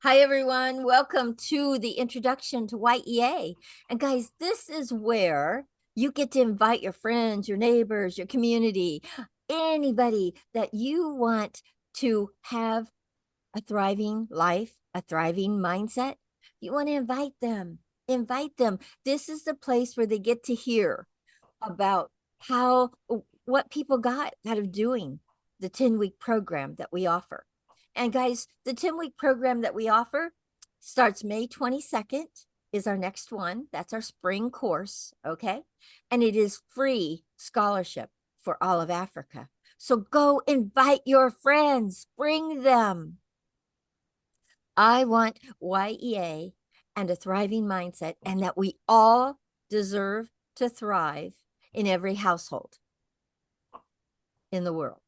Hi, everyone. Welcome to the introduction to Y.E.A. And guys, this is where you get to invite your friends, your neighbors, your community, anybody that you want to have a thriving life, a thriving mindset. You want to invite them. Invite them. This is the place where they get to hear about how what people got out of doing the 10-week program that we offer. And guys, the 10-week program that we offer starts May 22nd is our next one. That's our spring course, okay? And it is free scholarship for all of Africa. So go invite your friends, bring them. I want Y.E.A. and a thriving mindset, and that we all deserve to thrive in every household in the world.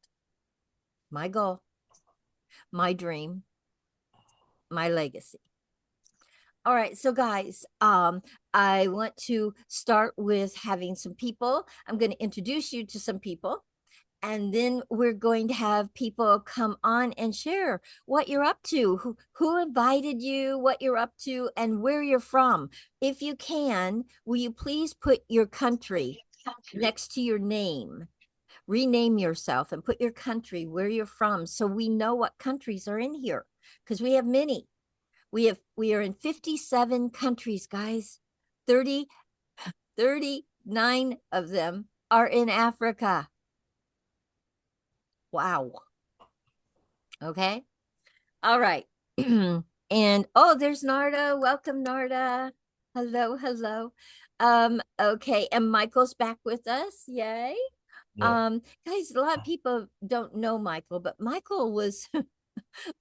My goal, my dream, my legacy. All right, so guys, I want to start with having some people. I'm going to introduce you to some people, and then we're going to have people come on and share what you're up to, who invited you, what you're up to, and where you're from. If you can, will you please put your country next to your name? Rename yourself and put your country where you're from so we know what countries are in here, because we have many. We are in 57 countries, guys. 39 of them are in Africa. Wow. Okay. All right. And oh, there's Narda. Welcome, Narda. Hello, hello. Okay, and Michael's back with us. Yay. Yeah. Guys, a lot of people don't know Michael, but Michael was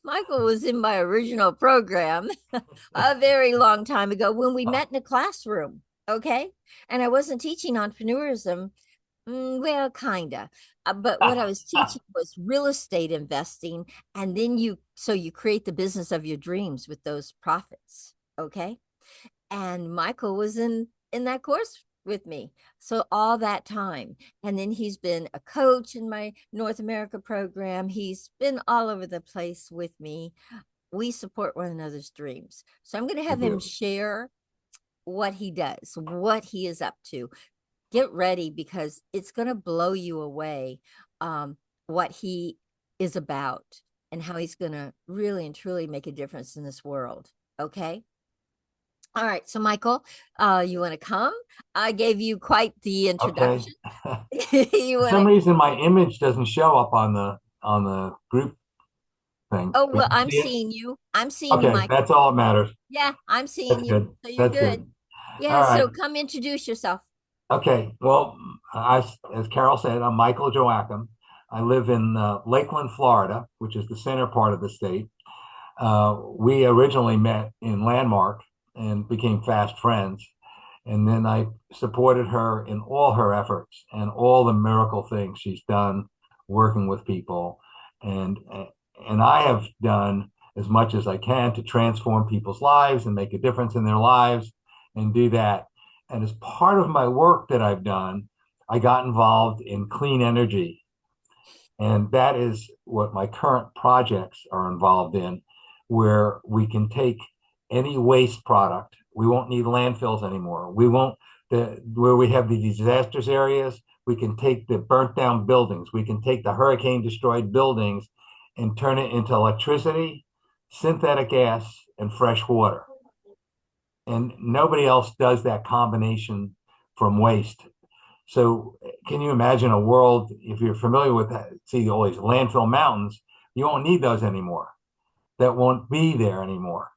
Michael was in my original program a very long time ago when we met in a classroom. Okay. And I wasn't teaching entrepreneurism. Well, kinda. But what I was teaching was real estate investing. And then you create the business of your dreams with those profits. Okay. And Michael was in that course with me. So all that time. And then he's been a coach in my North America program. He's been all over the place with me. We support one another's dreams. So I'm going to We have him do. share what he does, what he is up to. Get ready because it's going to blow you away, what he is about and how he's going to really and truly make a difference in this world. Okay. All right. So, Michael, you want to come? I gave you quite the Okay. introduction. You For want some to? reason, my image doesn't show up on the group thing. Oh, But well, you I'm see it? seeing you. I'm seeing you, Okay, Michael. that's all that matters. Yeah, I'm seeing That's you. good. So you're That's good. good. All Yeah. right. So come introduce yourself. Okay. Well, as Carol said, I'm Michael Joachim. I live in Lakeland, Florida, which is the center part of the state. We originally met in Landmark and became fast friends. And then I supported her in all her efforts and all the miracle things she's done working with people. And and I have done as much as I can to transform people's lives and make a difference in their lives and do that. And as part of my work that I've done, I got involved in clean energy. And that is what my current projects are involved in, where we can take any waste product. We won't need landfills anymore. We won't, where we have the disasters areas, we can take the burnt down buildings. We can take the hurricane destroyed buildings and turn it into electricity, synthetic gas, and fresh water. And nobody else does that combination from waste. So can you imagine a world, if you're familiar with that, see all these landfill mountains, you won't need those anymore. That won't be there anymore.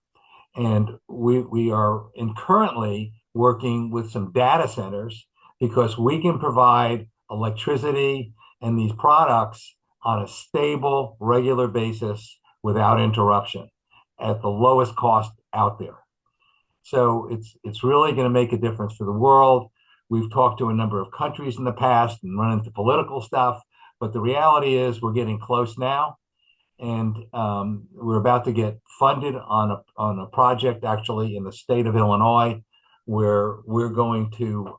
And we are currently working with some data centers because we can provide electricity and these products on a stable, regular basis without interruption at the lowest cost out there. So it's really going to make a difference for the world. We've talked to a number of countries in the past and run into political stuff, but the reality is we're getting close now, and we're about to get funded on a project actually in the state of Illinois, where we're going to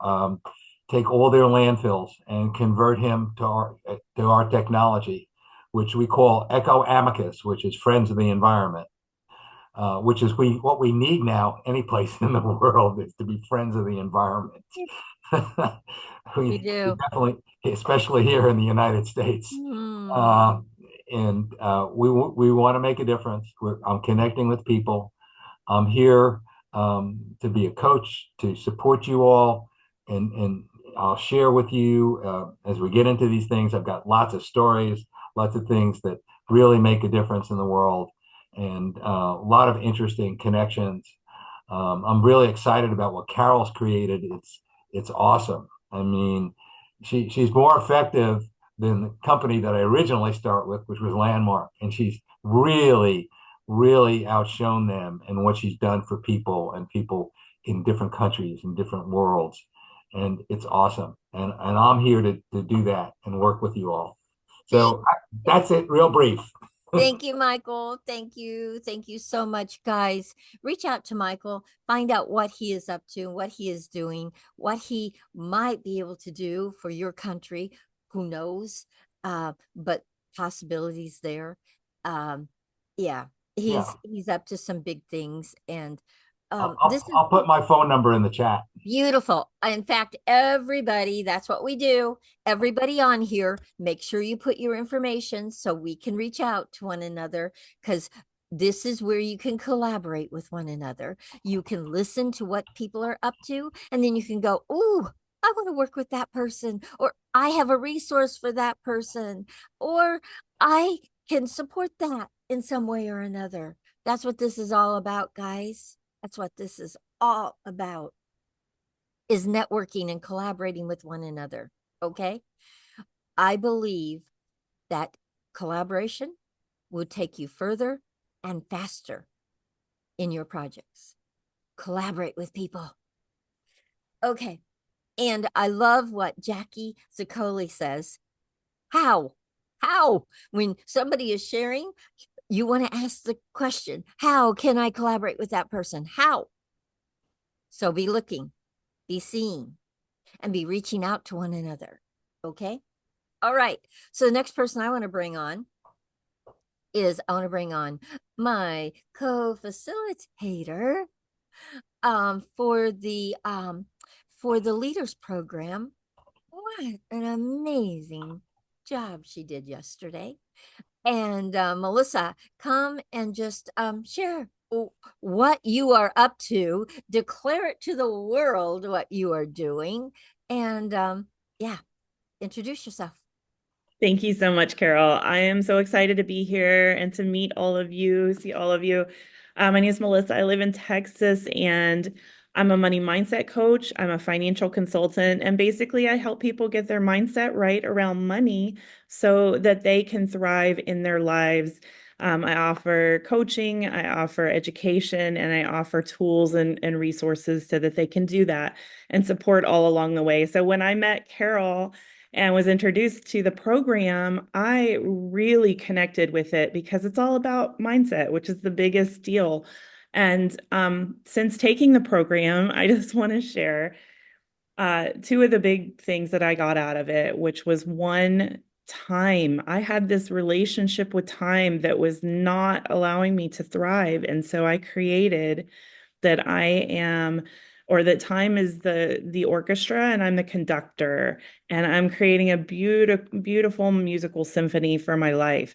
take all their landfills and convert him to our technology, which we call Eco Amicus, which is Friends of the Environment. which is what we need now any place in the world is to be friends of the environment. We We do. definitely, especially here in the United States. Hmm. Uh, and we want to make a difference. I'm connecting with people. I'm here to be a coach, to support you all, and I'll share with you as we get into these things. I've got lots of stories, lots of things that really make a difference in the world, and a lot of interesting connections. I'm really excited about what Carol's created. It's awesome. I mean, she's more effective than the company that I originally start with, which was Landmark, and she's really outshone them in what she's done for people and people in different countries and different worlds. And it's awesome. And I'm here to do that and work with you all. Thank So that's it, real brief. Thank you, Michael. Thank you. Thank you so much, guys. Reach out to Michael, find out what he is up to, what he is doing, what he might be able to do for your country. Who knows? But possibilities there. Um, yeah, Yeah. he's up to some big things, and I'll, this I'll, is I'll put my phone number in the chat. beautiful. In fact, everybody, that's what we do. Everybody on here, make sure you put your information so we can reach out to one another, because this is where you can collaborate with one another. You can listen to what people are up to, and then you can go, "Ooh, I want to work with that person," or "I have a resource for that person," or "I can support that in some way or another." That's what this is all about, guys. That's what this is all about, is networking and collaborating with one another. Okay. I believe that collaboration will take you further and faster in your projects. Collaborate with people. Okay. And I love what Jackie Zaccoli says. How? How? When somebody is sharing, you want to ask the question, how can I collaborate with that person? How? So be looking, be seeing, and be reaching out to one another. Okay. All right. So the next person I want to bring on is I want to bring on my co-facilitator for the leaders program. What an amazing job she did yesterday. And Melissa, come and just share what you are up to, declare it to the world what you are doing, and yeah, introduce yourself. Thank you so much, Carol. I am so excited to be here and to meet all of you, see all of you. My name is Melissa. I live in Texas and I'm a money mindset coach. I'm a financial consultant. And basically, I help people get their mindset right around money so that they can thrive in their lives. I offer coaching, I offer education, and I offer tools and resources so that they can do that and support all along the way. So when I met Carol, and was introduced to the program, I really connected with it because it's all about mindset, which is the biggest deal. And since taking the program, I just want to share two of the big things that I got out of it, which was one, time. I had this relationship with time that was not allowing me to thrive. And so I created that I am, or that time is the orchestra and I'm the conductor, and I'm creating a beautiful musical symphony for my life.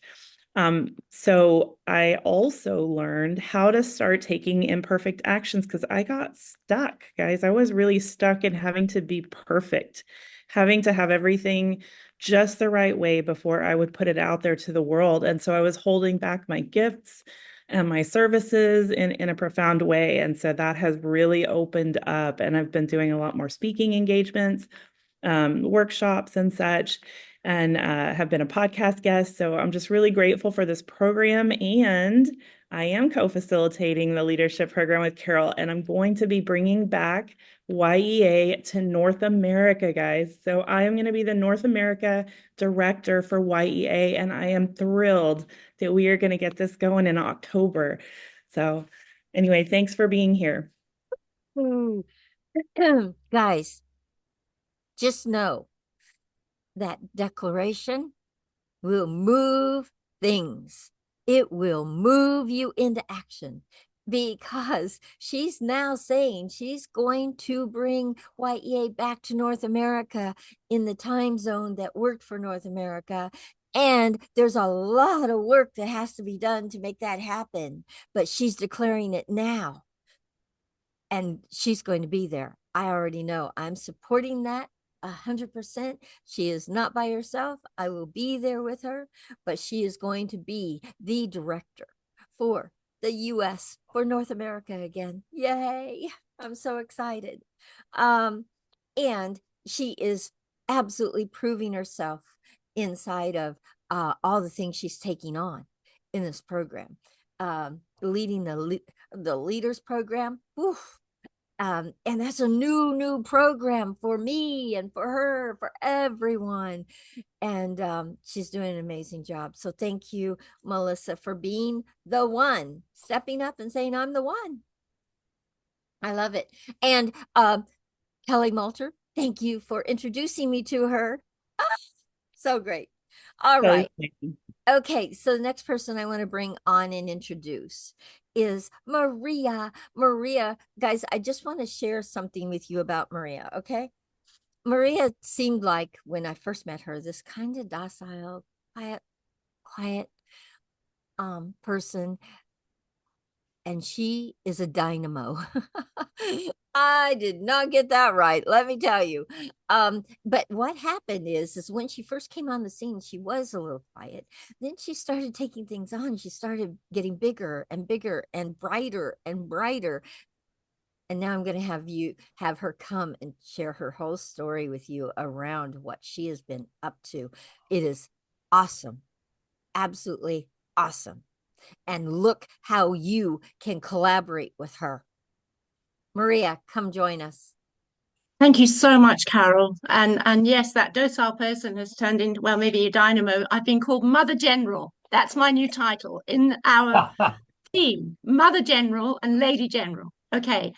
So I also learned how to start taking imperfect actions because I got stuck, guys. I was really stuck in having to be perfect, having to have everything just the right way before I would put it out there to the world. And so I was holding back my gifts and my services in a profound way. And so that has really opened up. And I've been doing a lot more speaking engagements, workshops, and such, and have been a podcast guest. So I'm just really grateful for this program. And I am co-facilitating the leadership program with Carol, and I'm going to be bringing back Y.E.A. to North America, guys. So I am going to be the North America director for Y.E.A., and I am thrilled that we are going to get this going in October. So anyway, thanks for being here. Guys, just know that declaration will move things. It will move you into action. because she's now saying she's going to bring Y.E.A. back to North America in the time zone that worked for North America. And there's a lot of work that has to be done to make that happen, but she's declaring it now. And she's going to be there. I already know. I'm supporting that 100%. She is not by herself. I will be there with her, but she is going to be the director for the US, for North America again. Yay. I'm so excited. And she is absolutely proving herself inside of all the things she's taking on in this program. Leading the leaders program. Whew. And that's a new program for me and for her, for everyone. And she's doing an amazing job. So thank you, Melissa, for being the one, stepping up and saying, I'm the one. I love it. And Kelly Malter, thank you for introducing me to her. So great. All right. Okay, so the next person I want to bring on and introduce is Maria. Maria, guys, I just want to share something with you about Maria, okay? Maria seemed like, when I first met her, this kind of docile, quiet person, and she is a dynamo. I did not get that right, let me tell you. But what happened is when she first came on the scene, she was a little quiet. Then she started taking things on. She started getting bigger and bigger and brighter and brighter. And now I'm going to have her come and share her whole story with you around what she has been up to. It is awesome. Absolutely awesome. And look how you can collaborate with her. Maria, come join us. Thank you so much, Carol. And yes, that docile person has turned into, well, maybe a dynamo. I've been called Mother General. That's my new title in our team, Mother General and Lady General. Okay.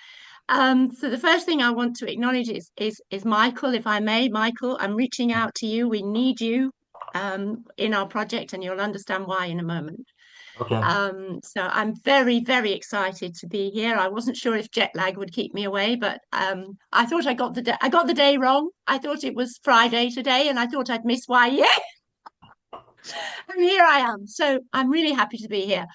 So the first thing I want to acknowledge is Michael, if I may. Michael, I'm reaching out to you. We need you in our project, and you'll understand why in a moment. Okay. So I'm very, very excited to be here. I wasn't sure if jet lag would keep me away, but I thought I got the day wrong. I thought it was Friday today, and I thought I'd miss Y.E.A. And here I am. So I'm really happy to be here.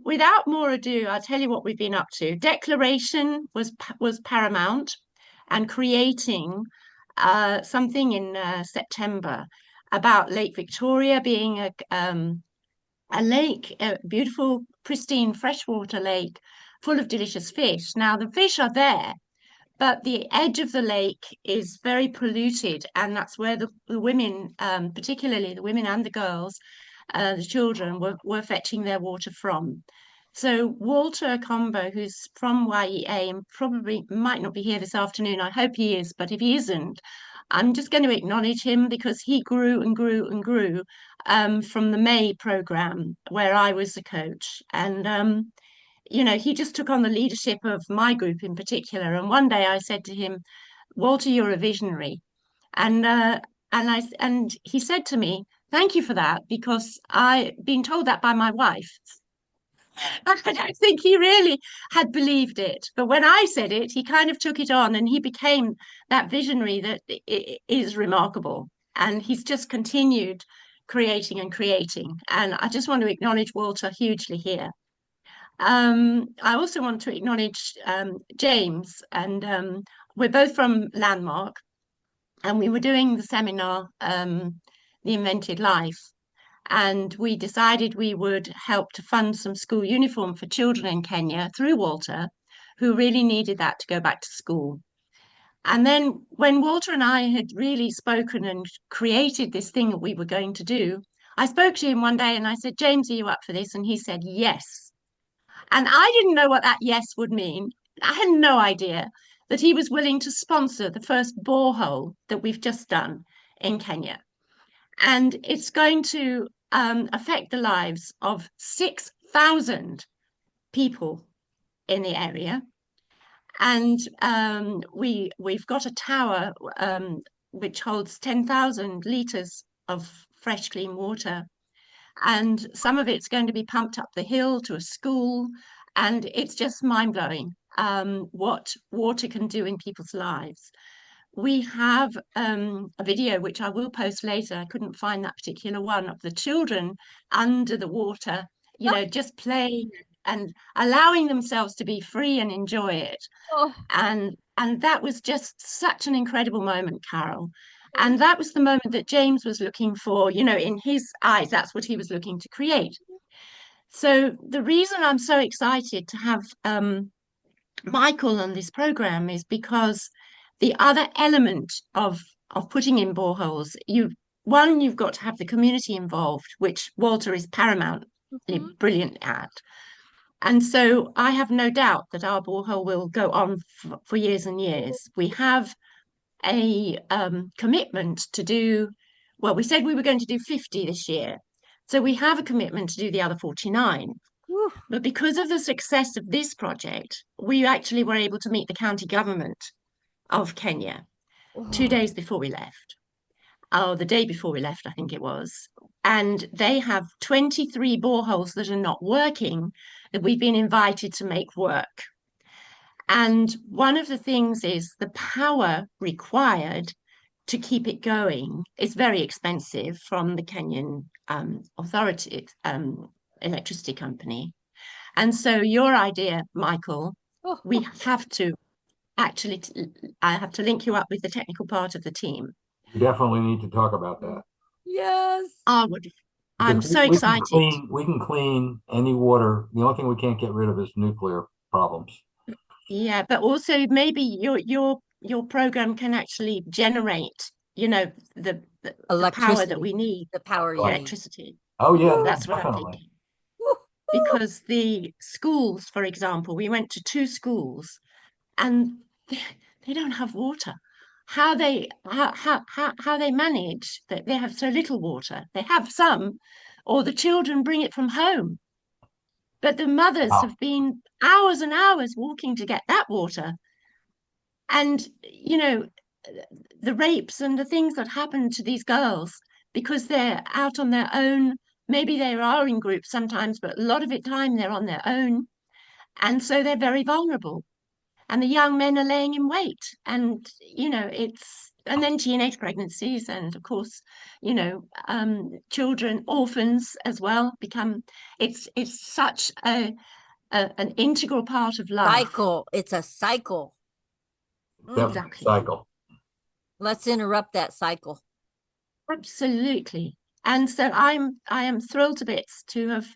Without more ado, I'll tell you what we've been up to. Declaration was paramount, and creating something in September about Lake Victoria being a lake, a beautiful, pristine freshwater lake full of delicious fish. Now, the fish are there, but the edge of the lake is very polluted, and that's where the women, particularly the women and the girls, the children, were fetching their water from. So Walter Combo, who's from Y.E.A. and probably might not be here this afternoon, I hope he is, but if he isn't, I'm just going to acknowledge him because he grew and grew and grew from the May program where I was the coach. And he just took on the leadership of my group in particular. And one day I said to him, Walter, you're a visionary. And he said to me, thank you for that, because I've been told that by my wife. I don't think he really had believed it. But when I said it, he kind of took it on, and he became that visionary that is remarkable. And he's just continued creating and creating. And I just want to acknowledge Walter hugely here. I also want to acknowledge James, and we're both from Landmark, and we were doing the seminar, The Invented Life, and we decided we would help to fund some school uniform for children in Kenya through Walter, who really needed that to go back to school. And then when Walter and I had really spoken and created this thing that we were going to do, I spoke to him one day and I said, James, are you up for this? And he said, yes. And I didn't know what that yes would mean. I had no idea that he was willing to sponsor the first borehole that we've just done in Kenya. And it's going to affect the lives of 6,000 people in the area. And we've got a tower which holds 10,000 litres of fresh, clean water. And some of it's going to be pumped up the hill to a school, And it's just mind-blowing what water can do in people's lives. We have a video which I will post later. I couldn't find that particular one, of the children under the water, just playing and allowing themselves to be free and enjoy it. Oh, And that was just such an incredible moment, Carol. And that was the moment that James was looking for, in his eyes, that's what he was looking to create. So the reason I'm so excited to have Michael on this program is because the other element of putting in boreholes, you've got to have the community involved, which Walter is paramountly brilliant at. And so I have no doubt that our borehole will go on for years and years. We have a commitment to do, well, we said we were going to do 50 this year. So we have a commitment to do the other 49. whew. But because of the success of this project, we actually were able to meet the county government of Kenya 2 days before we left. Oh, the day before we left, I think it was. And they have 23 boreholes that are not working that we've been invited to make work. And one of the things is the power required to keep it going is very expensive from the Kenyan authority, electricity company. And so your idea, Michael, we have to actually, I have to link you up with the technical part of the team. We definitely need to talk about that. Yes. I'm Because so excited. we can clean any water. The only thing we can't get rid of is nuclear problems. Yeah, but also maybe your program can actually generate, the power that we need, The power you Right. need. electricity. Oh yeah, That's what I'm definitely. thinking. Because the schools, for example, we went to 2 schools and they don't have water. How they manage that they have so little water. They have some, or the children bring it from home. But the mothers Wow. have been hours and hours walking to get that water. And, the rapes and the things that happen to these girls because they're out on their own. Maybe they are in groups sometimes, but a lot of the time they're on their own. And so they're very vulnerable. And the young men are laying in wait. And, and then teenage pregnancies. And of course, children, orphans as well it's such an integral part of life. Cycle. It's a cycle. Exactly. Cycle. Let's interrupt that cycle. Absolutely. And so I am thrilled to bits to have,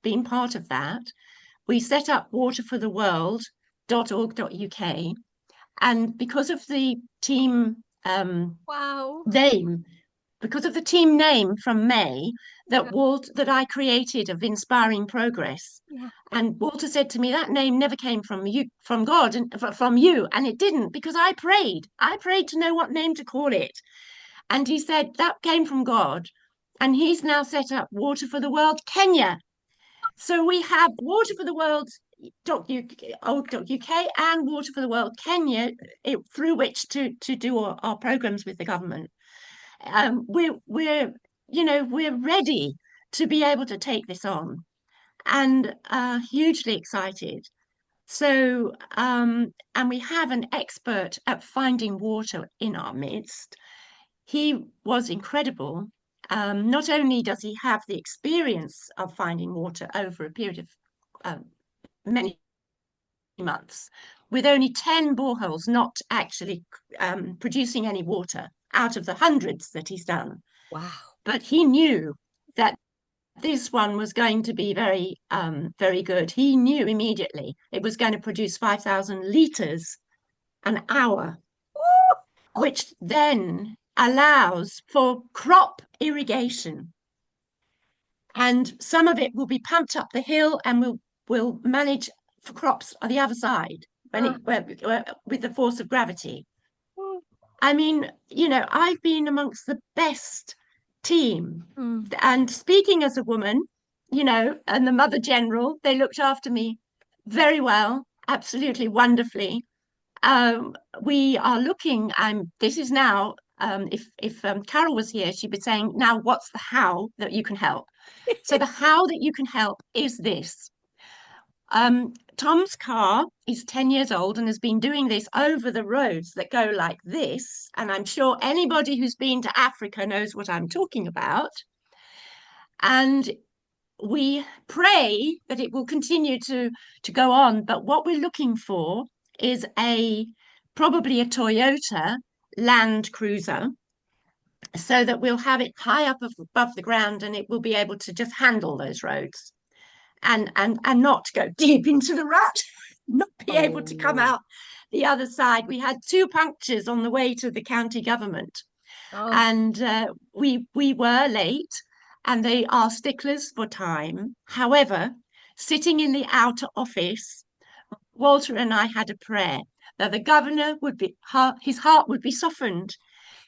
been part of that. We set up waterfortheworld.org.uk, and because of the team Wow. name, because of the team name from May that I created of Inspiring Progress. Yeah. And Walter said to me, that name never came from you, from God, and from you. And it didn't, because I prayed. I prayed to know what name to call it. And he said that came from God. And he's now set up Water for the World Kenya. So we have Water for the World .uk and Water for the World Kenya, through which to do our programs with the government. We're ready to be able to take this on, and hugely excited. So and we have an expert at finding water in our midst. He was incredible. Not only does he have the experience of finding water over a period of many months, with only 10 boreholes not actually producing any water out of the hundreds that he's done. Wow. But he knew that this one was going to be very, very good. He knew immediately it was going to produce 5,000 litres an hour, which then allows for crop irrigation. And some of it will be pumped up the hill and will manage for crops on the other side with the force of gravity. I mean, I've been amongst the best team. And speaking as a woman, and the Mother General, they looked after me very well, absolutely wonderfully. We are looking, this is now, if Carol was here, she'd be saying, now what's the how that you can help? So the how that you can help is this. Tom's car is 10 years old and has been doing this over the roads that go like this. And I'm sure anybody who's been to Africa knows what I'm talking about. And we pray that it will continue to go on. But what we're looking for is probably a Toyota Land Cruiser, so that we'll have it high up above the ground and it will be able to just handle those roads and not go deep into the rut, not be able to come out the other side. We had 2 punctures on the way to the county government, and we were late, and they are sticklers for time. However, sitting in the outer office, Walter and I had a prayer that the governor his heart would be softened.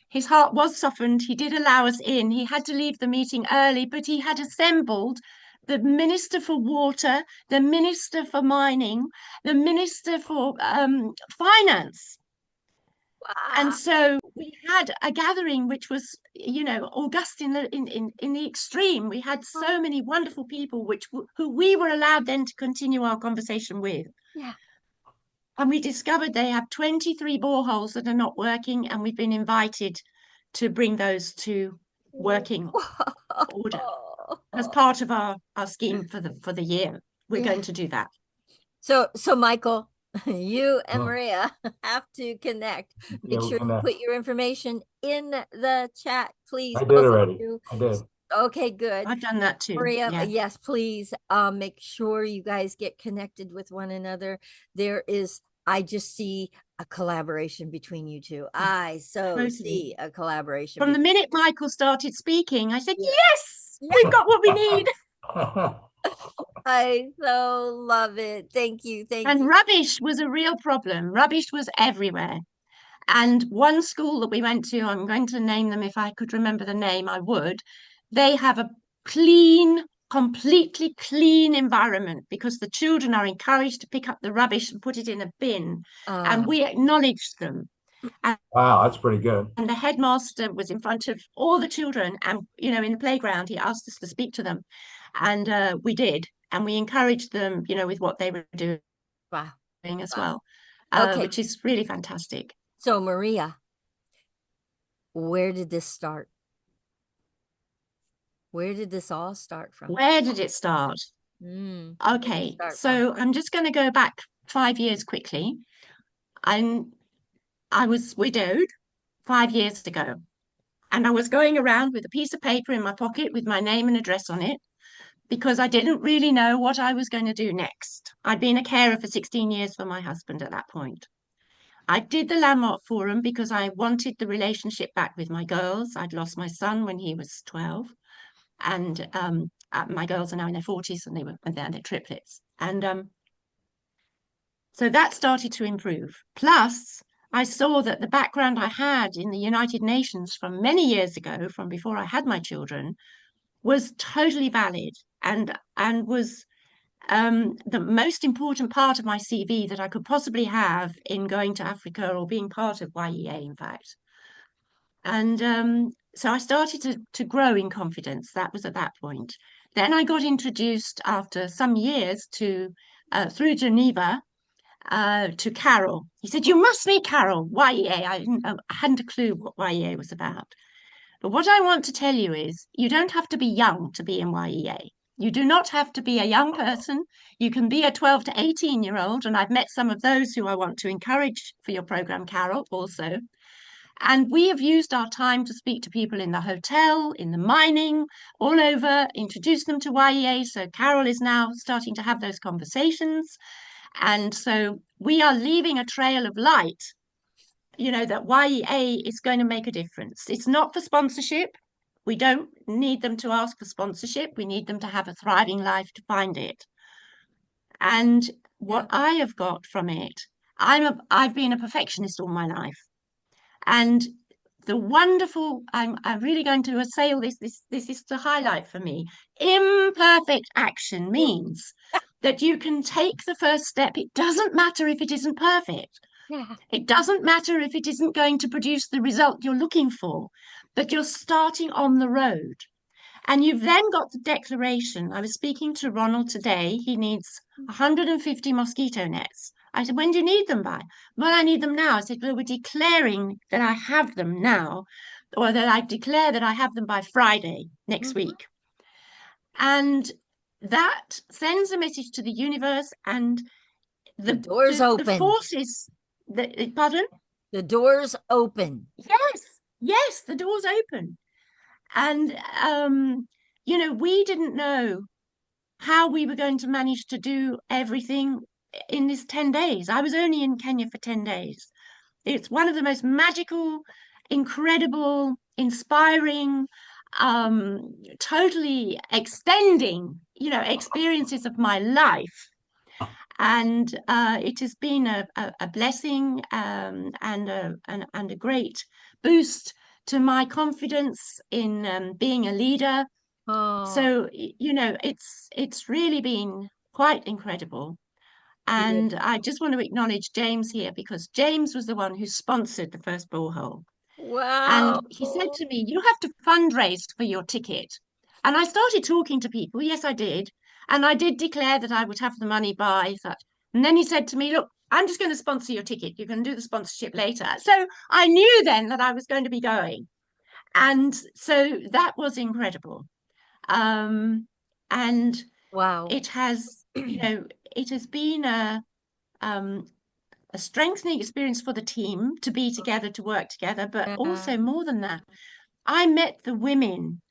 His heart was softened. He did allow us in. He had to leave the meeting early, but he had assembled the Minister for Water, the Minister for Mining, the Minister for Finance. Wow. And so we had a gathering which was, august in the extreme. We had so many wonderful people who we were allowed then to continue our conversation with. Yeah. And we discovered they have 23 boreholes that are not working, and we've been invited to bring those to working order as part of our scheme for the year. We're going to do that. So Michael, you and Maria have to connect. Make sure you put your information in the chat, please. I did already. I did. Okay, good. I've done that too. Maria, yes, please make sure you guys get connected with one another. I just see a collaboration between you two. I see a collaboration. From the minute Michael started speaking, I said, yes, we've got what we need. I so love it. Thank you. And rubbish was a real problem. Rubbish was everywhere. And one school that we went to, I'm going to name them, if I could remember the name, I would. They have a completely clean environment because the children are encouraged to pick up the rubbish and put it in a bin. And we acknowledged them. Wow, that's pretty good. And the headmaster was in front of all the children, and in the playground, he asked us to speak to them, and we did, and we encouraged them, with what they were doing as well, which is really fantastic. So Maria, where did this start? Where did this all start from? Where did it start? Okay, so I'm just going to go back 5 years quickly. I was widowed 5 years ago, and I was going around with a piece of paper in my pocket with my name and address on it because I didn't really know what I was going to do next. I'd been a carer for 16 years for my husband at that point. I did the Landmark Forum because I wanted the relationship back with my girls. I'd lost my son when he was 12, and my girls are now in their 40s, and they're triplets. And so that started to improve. Plus, I saw that the background I had in the United Nations from many years ago, from before I had my children, was totally valid and was the most important part of my CV that I could possibly have in going to Africa or being part of Y.E.A., in fact. And so I started to grow in confidence. That was at that point. Then I got introduced after some years through Geneva to Carol. He said, you must meet Carol, Y.E.A. I hadn't a clue what Y.E.A. was about. But what I want to tell you is you don't have to be young to be in Y.E.A. You do not have to be a young person. You can be a 12 to 18-year-old, and I've met some of those who I want to encourage for your program, Carol, also. And we have used our time to speak to people in the hotel, in the mining, all over, introduce them to Y.E.A. So Carol is now starting to have those conversations. And so we are leaving a trail of light, that Y.E.A. is going to make a difference. It's not for sponsorship. We don't need them to ask for sponsorship. We need them to have a thriving life to find it. And what I have got from it, I've been a perfectionist all my life. And the wonderful, I'm really going to assail this is the highlight for me. Imperfect action means that you can take the first step. It doesn't matter if it isn't perfect. It doesn't matter if it isn't going to produce the result you're looking for, but you're starting on the road. And you've then got the declaration. I was speaking to Ronald today. He needs 150 mosquito nets. I said, when do you need them by? Well, I need them now. I said, well, we're declaring that I have them now, or that I declare that I have them by Friday next week. And that sends a message to the universe, and The door's open. The forces, pardon? The door's open. Yes, the door's open. And, we didn't know how we were going to manage to do everything in this 10 days. I was only in Kenya for 10 days. It's one of the most magical, incredible, inspiring, totally extending, experiences of my life. And it has been a blessing, and a great boost to my confidence in being a leader. Oh, So, it's really been quite incredible. And I just want to acknowledge James here, because James was the one who sponsored the first borehole. wow. And he said to me, you have to fundraise for your ticket. And I started talking to people. Yes, I did. And I did declare that I would have the money by such. And then he said to me, look, I'm just going to sponsor your ticket. You can do the sponsorship later. So I knew then that I was going to be going. And so that was incredible. And Wow. it has, it has been a strengthening experience for the team to be together, to work together, but also more than that, I met the women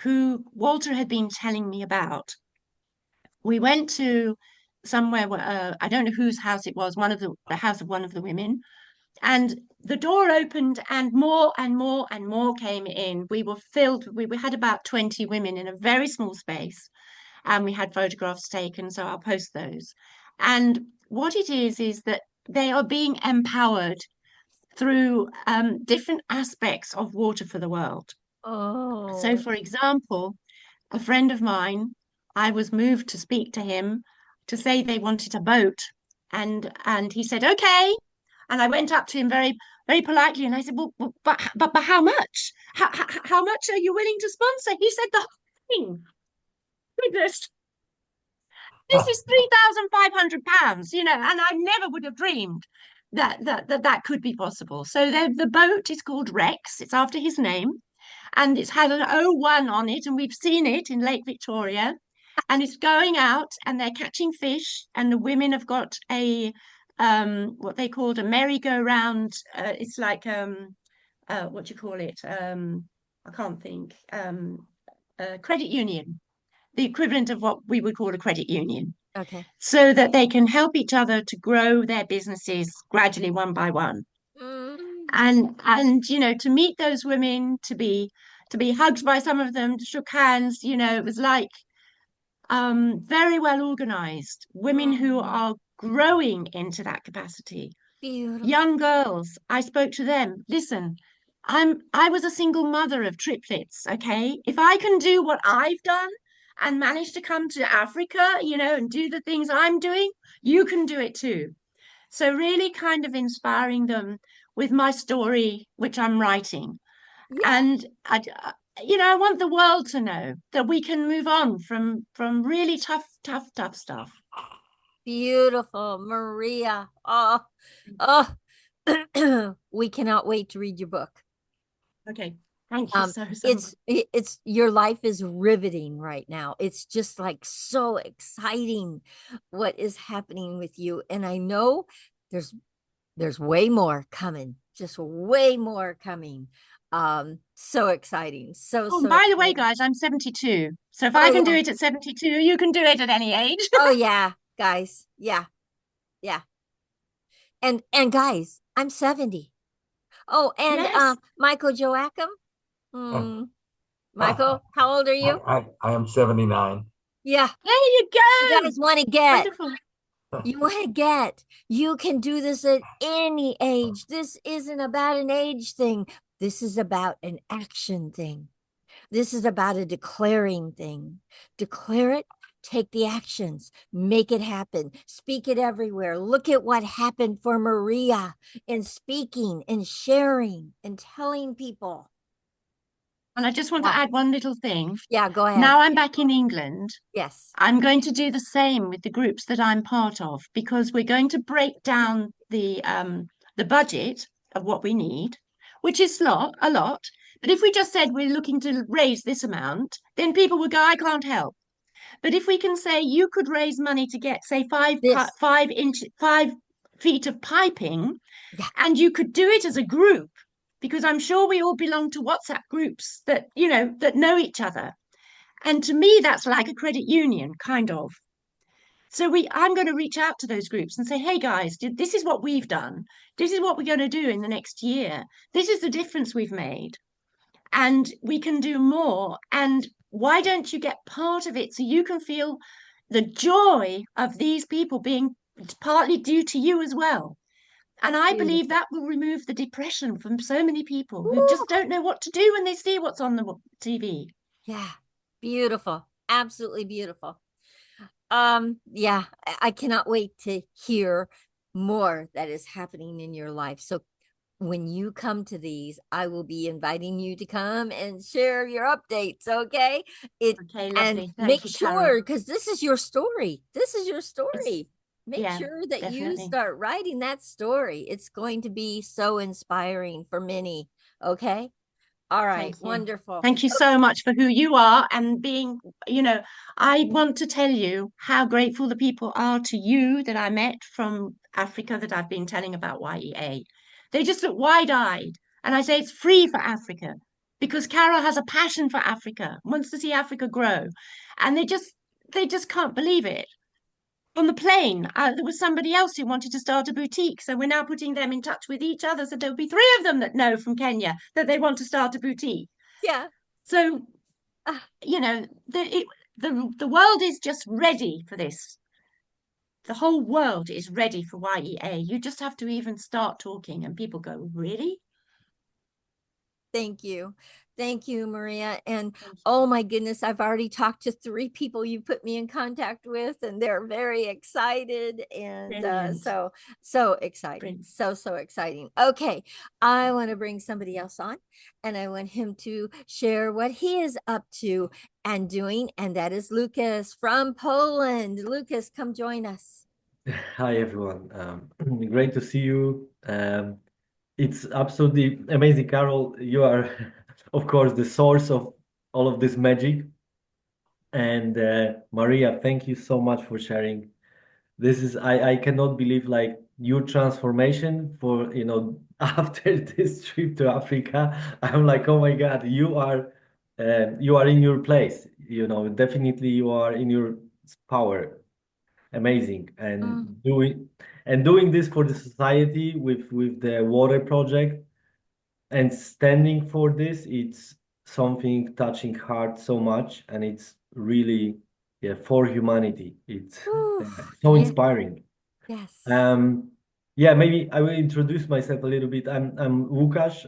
who Walter had been telling me about. We went to somewhere where I don't know whose house it was, the house of one of the women, and the door opened, and more and more and more came in. We were filled. We had about 20 women in a very small space, and we had photographs taken, so I'll post those. And what it is that they are being empowered through different aspects of Water for the World. Oh. So, for example, a friend of mine, I was moved to speak to him to say they wanted a boat, and he said okay, and I went up to him very very politely, and I said, well, but how much? How much are you willing to sponsor? He said the whole thing. Goodness. This is £3,500, and I never would have dreamed that could be possible. So the boat is called Rex. It's after his name, and it's had an O1 on it, and we've seen it in Lake Victoria. And it's going out, and they're catching fish, and the women have got a what they called a merry-go-round. It's like what do you call it? I can't think. Credit union, the equivalent of what we would call a credit union. Okay. So that they can help each other to grow their businesses gradually, one by one. And to meet those women, to be hugged by some of them, to shook hands, it was like very well organized women who are growing into that capacity. Beautiful. Young girls, I spoke to them. Listen, I was a single mother of triplets, okay? If I can do what I've done and manage to come to Africa, and do the things I'm doing, you can do it too. So really kind of inspiring them with my story, which I'm writing. Yeah. And I want the world to know that we can move on from really tough stuff. Beautiful, Maria. Oh, we cannot wait to read your book. Okay. Thank you so much. It's your life is riveting right now. It's just like so exciting what is happening with you. And I know there's way more coming, just way more coming. So exciting. So By the exciting. way, guys, I'm 72. So if I can do it at 72, you can do it at any age. Oh yeah, guys. Yeah. And guys, I'm 70. Oh, and Yes. Michael Joachim. Michael, how old are you? I am 79. Yeah. There you go. You guys want to get. Wonderful. You want to get. You can do this at any age. This isn't about an age thing. This is about an action thing. This is about a declaring thing. Declare it, take the actions, make it happen, speak it everywhere. Look at what happened for Maria in speaking and sharing and telling people. And I just want to Wow. add one little thing. Yeah, go ahead. Now I'm back in England. Yes. I'm going to do the same with the groups that I'm part of because we're going to break down the budget of what we need, which is a lot. But if we just said we're looking to raise this amount, then people would go, I can't help. But if we can say you could raise money to get, say, This. 5 feet of piping, Yeah. and you could do it as a group, because I'm sure we all belong to WhatsApp groups that, that know each other. And to me, that's like a credit union, kind of. So I'm going to reach out to those groups and say, hey guys, this is what we've done. This is what we're going to do in the next year. This is the difference we've made. And we can do more. And why don't you get part of it so you can feel the joy of these people being partly due to you as well? And I believe Beautiful. that will remove the depression from so many people who Woo. just don't know what to do when they see what's on the TV. Yeah. Beautiful. Absolutely beautiful. Yeah, I cannot wait to hear more that is happening in your life. So when you come to these, I will be inviting you to come and share your updates, okay? Okay, And lovely. Thank make you, Carol. sure, because this is your story. This is your It's, story. Make yeah, sure that you definitely. start writing that story. It's going to be so inspiring for many, okay? All right, Thank you. wonderful. Thank you so much for who you are and being, I want to tell you how grateful the people are to you that I met from Africa that I've been telling about Y.E.A. They just look wide-eyed. And I say it's free for Africa because Carol has a passion for Africa, wants to see Africa grow. And they just can't believe it. On the plane, there was somebody else who wanted to start a boutique. So we're now putting them in touch with each other. So there'll be 3 of them that know from Kenya that they want to start a boutique. Yeah. So, Ah, the world is just ready for this. The whole world is ready for Y.E.A. You just have to even start talking, and people go, really? thank you. Thank you, Maria. And Thank you. oh my goodness, I've already talked to 3 people you put me in contact with, and they're very excited. And Brilliant. so exciting. Brilliant. So exciting. Okay, I want to bring somebody else on, and I want him to share what he is up to and doing. And that is Lucas from Poland. Lucas, come join us. Hi everyone. Great to see you. It's absolutely amazing, Carol. You are, of course, the source of all of this magic. And Maria, thank you so much for sharing. I cannot believe like your transformation for, after this trip to Africa. I'm like, oh my God, you are in your place. Definitely you are in your power. Amazing. Mm. And doing this for the society with the water project and standing for this, it's something touching heart so much, and it's really, yeah, for humanity. It's Whew. so Yeah. inspiring. Yes. Yeah, maybe I will introduce myself a little bit. I'm Łukasz.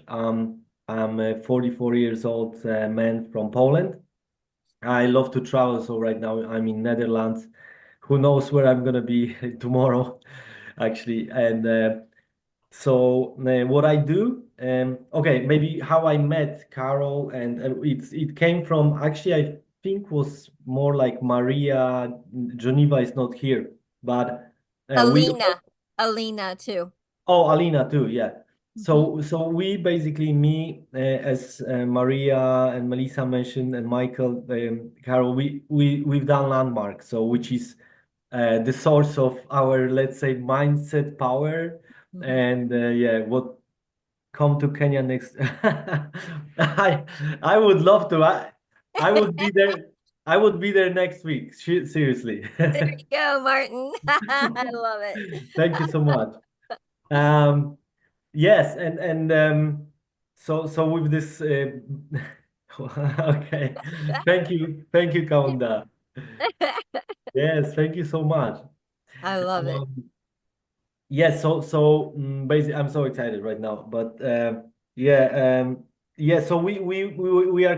I'm a 44 years old man from Poland. I love to travel, so right now I'm in Netherlands. Who knows where I'm gonna be tomorrow, actually. And what I do, okay, maybe how I met Carol, and it came from, actually, I think was more like Maria. Geneva is not here, but we Alina too. oh, Alina too, yeah. Mhm. So we basically, me, as Maria and Melissa mentioned, and Michael, Carol, we've done Landmark, so which is the source of our, let's say, mindset power. Mhm. And yeah, what come to Kenya next? I would love to. I would be there. I would be there next week. Seriously. There you go, Martin. I love it. Thank you so much. Um, yes, and so with this, okay. Thank you, Kaunda. Yes, thank you so much. I love it. Yes, basically, I'm so excited right now. But yeah, yeah. So we are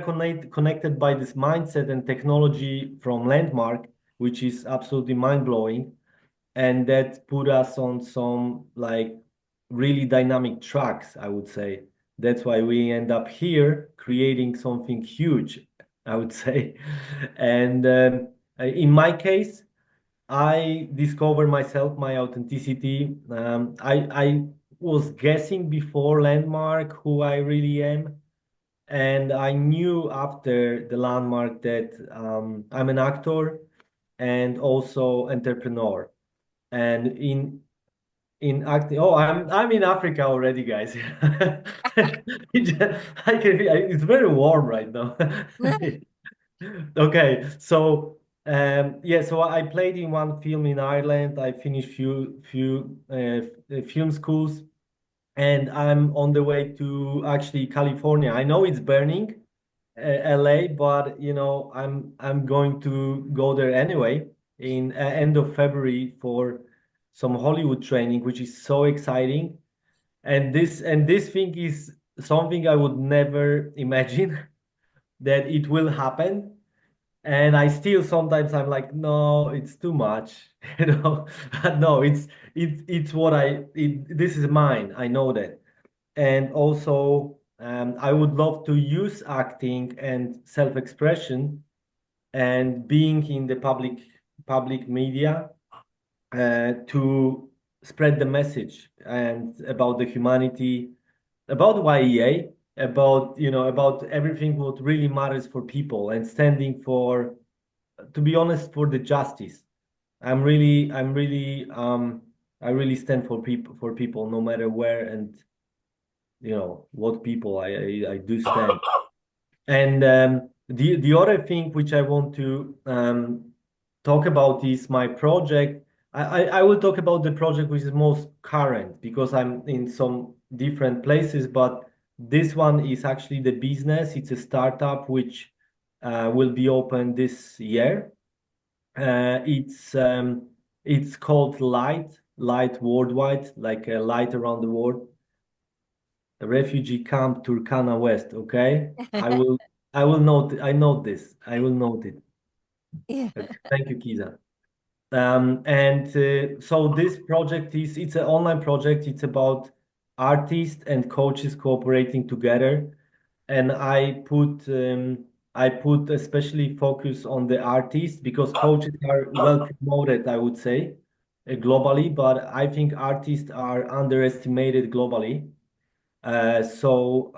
connected by this mindset and technology from Landmark, which is absolutely mind blowing, and that put us on some like really dynamic tracks, I would say. That's why we end up here creating something huge, I would say. And in my case, I discover myself, my authenticity. I was guessing before Landmark who I really am. And I knew after the Landmark that I'm an actor and also entrepreneur. And in acting, oh, I'm in Africa already, guys. It's very warm right now. Okay, so yeah, so I played in one film in Ireland. I finished few film schools, and I'm on the way to actually California. I know it's burning, LA, but you know I'm going to go there anyway in end of February for some Hollywood training, which is so exciting. And this thing is something I would never imagine that it will happen. And I still sometimes I'm like, no, it's too much, you know. But no, it's what this is mine. I know that. And also, I would love to use acting and self-expression and being in the public media to spread the message and about the humanity, about Y.E.A., about about everything what really matters for people and standing for, to be honest, for the justice. I really stand for people no matter where and what people I do stand. And the other thing which I want to talk about is my project. I will talk about the project which is most current because I'm in some different places, but this one is actually the business. It's a startup which will be open this year. It's called Light Worldwide, like a light around the world. A refugee camp Turkana West. Okay, I will note. I note this. I will note it. Yeah. Okay. Thank you, Kiza. And so this project it's an online project. It's about artists and coaches cooperating together. And I put especially focus on the artists because coaches are well promoted, I would say, globally, but I think artists are underestimated globally. So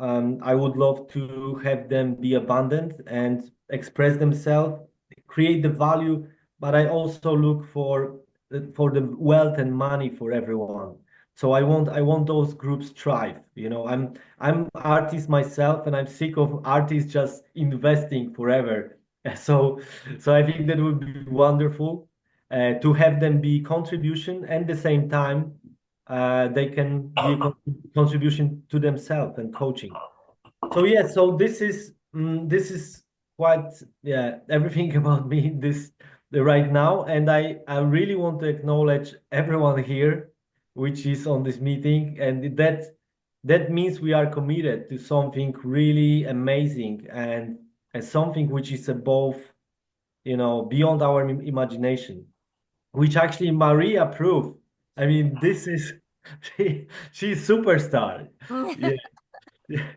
I would love to have them be abundant and express themselves, create the value, but I also look for the wealth and money for everyone. So I want those groups thrive. I'm artist myself, and I'm sick of artists just investing forever. So I think that would be wonderful to have them be contribution and the same time they can be a contribution to themselves and coaching. So yeah, so this is quite, yeah, everything about me this right now, and I really want to acknowledge everyone here, which is on this meeting, and that means we are committed to something really amazing and something which is above, beyond our imagination, which actually Maria proved. I mean, this is she's superstar. Yeah,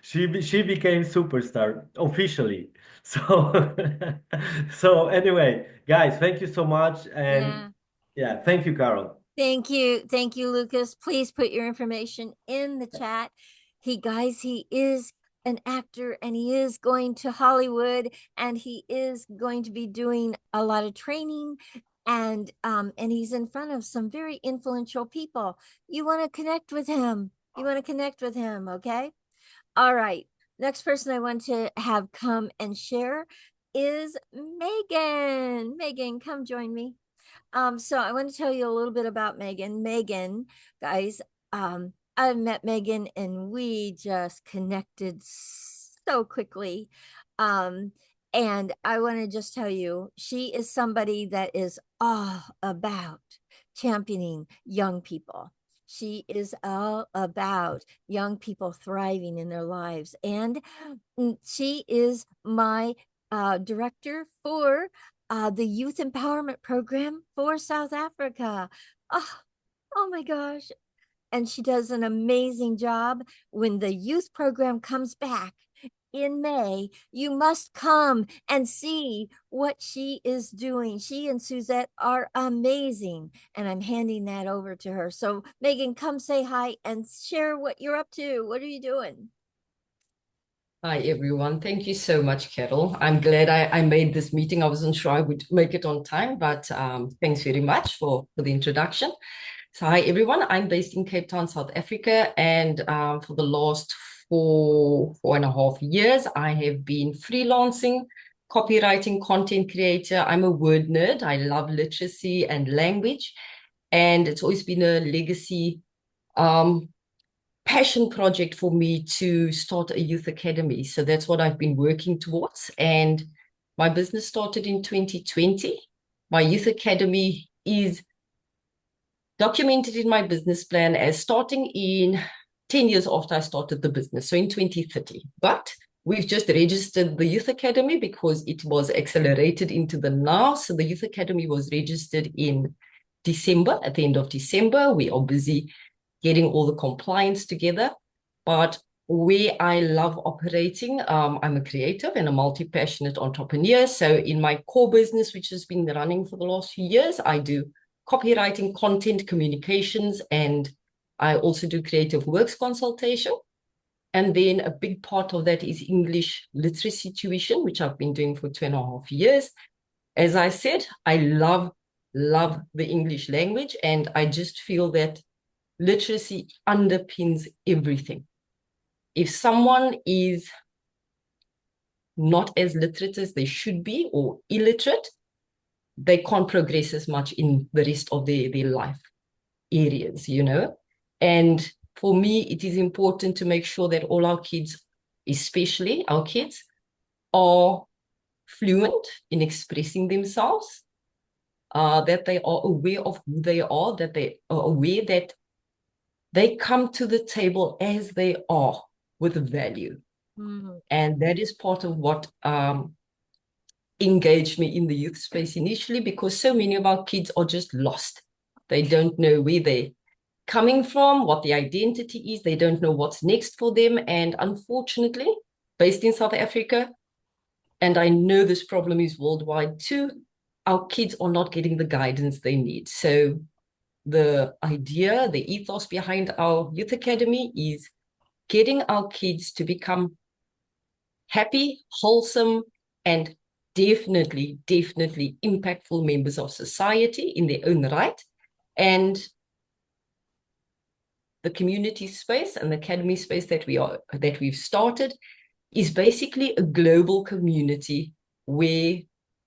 she became superstar officially. So so anyway, guys, thank you so much, and Yeah. yeah, thank you, Carol. Thank you. Thank you, Lucas. Please put your information in the chat. He is an actor and he is going to Hollywood and he is going to be doing a lot of training and he's in front of some very influential people. You want to connect with him. Okay? All right. Next person I want to have come and share is Megan. Megan, come join me. So I want to tell you a little bit about Megan. Megan, guys, I met Megan and we just connected so quickly. And I want to just tell you, she is somebody that is all about championing young people. She is all about young people thriving in their lives. And she is my director for the youth empowerment program for South Africa. Oh, oh my gosh. and she does an amazing job. When the youth program comes back in May, you must come and see what she is doing. She and Suzette are amazing, and I'm handing that over to her. So, Megan, come say hi and share what you're up to. What are you doing? Hi, everyone. Thank you so much, Carol. I'm glad I made this meeting. I wasn't sure I would make it on time, but thanks very much for the introduction. So, hi, everyone. I'm based in Cape Town, South Africa, and for the last 4.5 years, I have been freelancing, copywriting, content creator. I'm a word nerd. I love literacy and language, and it's always been a legacy passion project for me to start a youth academy. So that's what I've been working towards. And my business started in 2020. My youth academy is documented in my business plan as starting in 10 years after I started the business, so in 2030. But we've just registered the youth academy because it was accelerated into the now. So the youth academy was registered in December. At the end of December, we are busy getting all the compliance together. But where I love operating, I'm a creative and a multi-passionate entrepreneur. So in my core business, which has been running for the last few years, I do copywriting, content, communications, and I also do creative works consultation. And then a big part of that is English literacy tuition, which I've been doing for 2.5 years. As I said, I love the English language, and I just feel that literacy underpins everything. If someone is not as literate as they should be or illiterate, they can't progress as much in the rest of their life areas, you know? And for me, it is important to make sure that all our kids, especially our kids, are fluent in expressing themselves, that they are aware of who they are, that they are aware that they come to the table as they are with value. Mm-hmm. And that is part of what engaged me in the youth space initially, because so many of our kids are just lost. They don't know where they're coming from, what the identity is. They don't know what's next for them. And unfortunately, based in South Africa, and I know this problem is worldwide too, our kids are not getting the guidance they need. So the idea, the ethos behind our youth academy is getting our kids to become happy, wholesome, and definitely impactful members of society in their own right. And the community space and the academy space that we've started is basically a global community where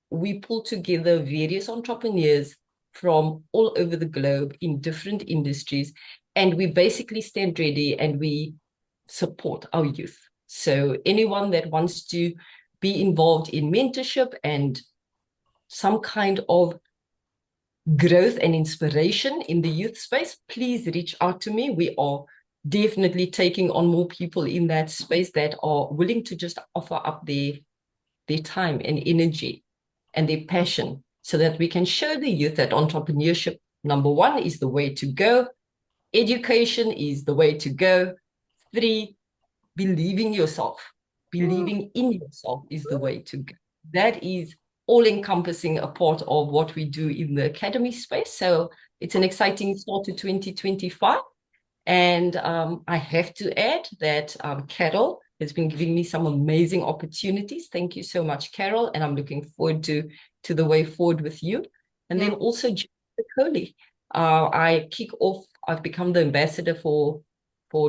we pull together various entrepreneurs from all over the globe in different industries, and we basically stand ready and we support our youth. So anyone that wants to be involved in mentorship and some kind of growth and inspiration in the youth space, please reach out to me. We are definitely taking on more people in that space that are willing to just offer up their time and energy and their passion, so that we can show the youth that entrepreneurship, number one, is the way to go. Education is the way to go. 3, believing yourself, believing in yourself is the way to go. That is all-encompassing a part of what we do in the academy space. So it's an exciting start to 2025. And I have to add that Carol has been giving me some amazing opportunities. Thank you so much, Carol. And I'm looking forward to the way forward with you. And then also Coley. I've become the ambassador for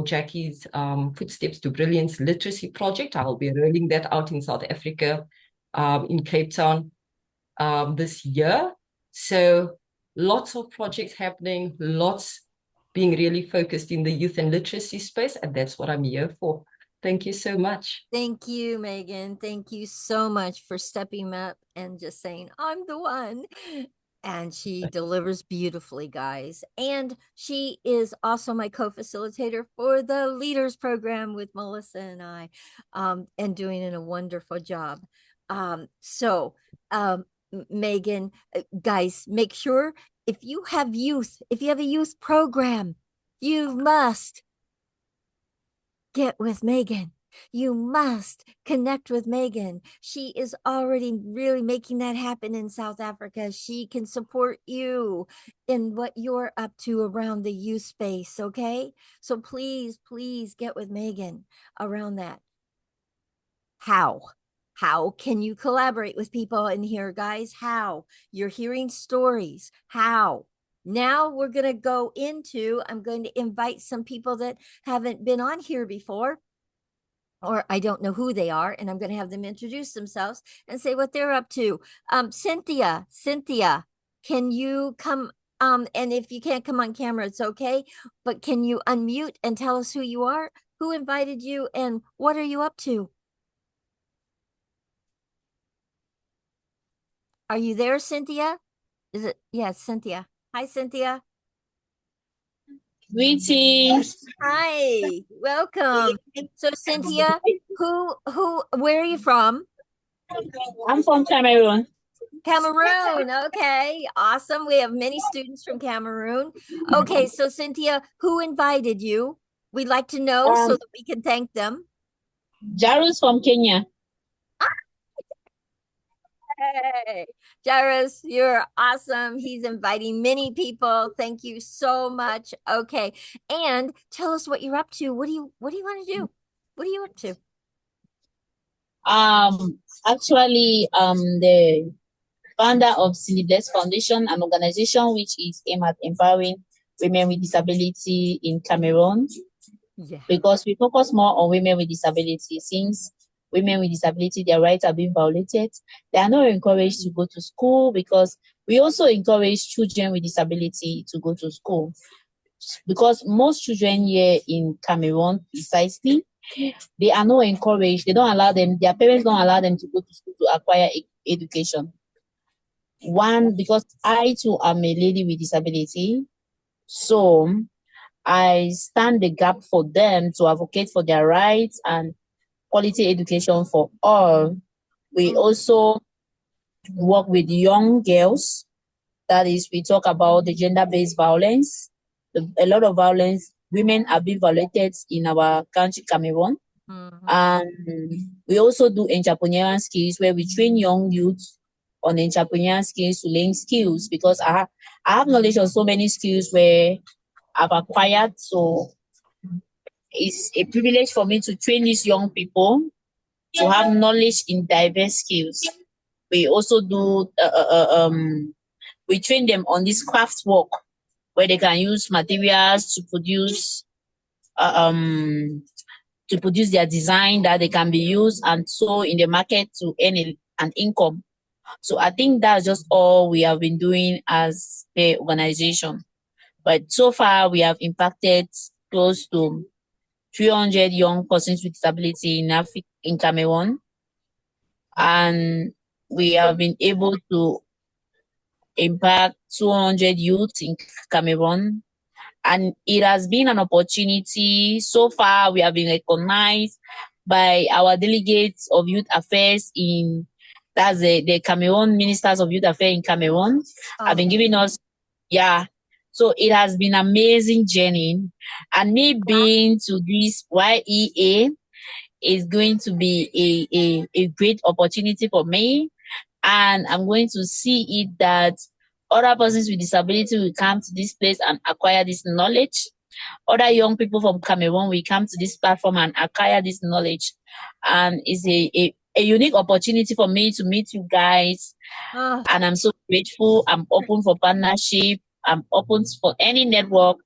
Jackie's Footsteps to Brilliance literacy project. I'll be rolling that out in South Africa, in Cape Town this year. So lots of projects happening, lots being really focused in the youth and literacy space, and that's what I'm here for. Thank you so much. Thank you, Megan. Thank you so much for stepping up and just saying, I'm the one. And she delivers beautifully, guys. And she is also my co-facilitator for the Leaders Program with Melissa and I, and doing a wonderful job. Megan, guys, make sure if you have a youth program, You must get with Megan. You must connect with Megan. She is already really making that happen in South Africa. She can support you in what you're up to around the youth space, okay? So please, please get with Megan around that. How? How can you collaborate with people in here, guys? How? You're hearing stories. How? Now we're going to go into, I'm going to invite some people that haven't been on here before, or I don't know who they are, and I'm going to have them introduce themselves and say what they're up to. Cynthia, can you come? And if you can't come on camera, it's okay, but can you unmute and tell us who you are, who invited you, and what are you up to? Are you there, Cynthia? Is it? Yeah, Cynthia. Hi, Cynthia. Greetings. Hi, welcome. So Cynthia, where are you from? I'm from Cameroon. Cameroon. Okay, awesome. We have many students from Cameroon. Okay, so Cynthia, who invited you? We'd like to know so that we can thank them. Jairus from Kenya. Hey, Jairus, you're awesome. He's inviting many people. Thank you so much. Okay, and tell us what you're up to. What do you want to do? What are you up to? Actually, the founder of Sleepless Foundation, an organization which is aimed at empowering women with disability in Cameroon. Yeah. Because we focus more on women with disability. Since women with disability, their rights are being violated, they are not encouraged to go to school, because we also encourage children with disability to go to school. Because most children here in Cameroon, precisely, they are not encouraged. They don't allow them, their parents don't allow them to go to school to acquire education. One, because I too am a lady with disability, so I stand the gap for them to advocate for their rights and quality education for all. We also work with young girls. That is, we talk about the gender-based violence. A lot of violence, women are being violated in our country, Cameroon. Mm-hmm. And we also do entrepreneurial skills, where we train young youth on entrepreneurial skills to learn skills, because I have knowledge of so many skills where I've acquired. So it's a privilege for me to train these young people to have knowledge in diverse skills. We also do, we train them on this craft work, where they can use materials to produce their design that they can be used and sold in the market to earn an income. So I think that's just all we have been doing as the organization. But so far, we have impacted close to 300 young persons with disability in Cameroon. And we have been able to impact 200 youth in Cameroon. And it has been an opportunity. So far, we have been recognized by our delegates of youth affairs that's the Cameroon Ministers of Youth Affairs in Cameroon. Have been giving us, so it has been an amazing journey. And me being to this Y.E.A. is going to be a great opportunity for me. And I'm going to see it that other persons with disability will come to this place and acquire this knowledge. Other young people from Cameroon will come to this platform and acquire this knowledge. And it's a unique opportunity for me to meet you guys. And I'm so grateful. I'm open for partnership. I'm open for any network.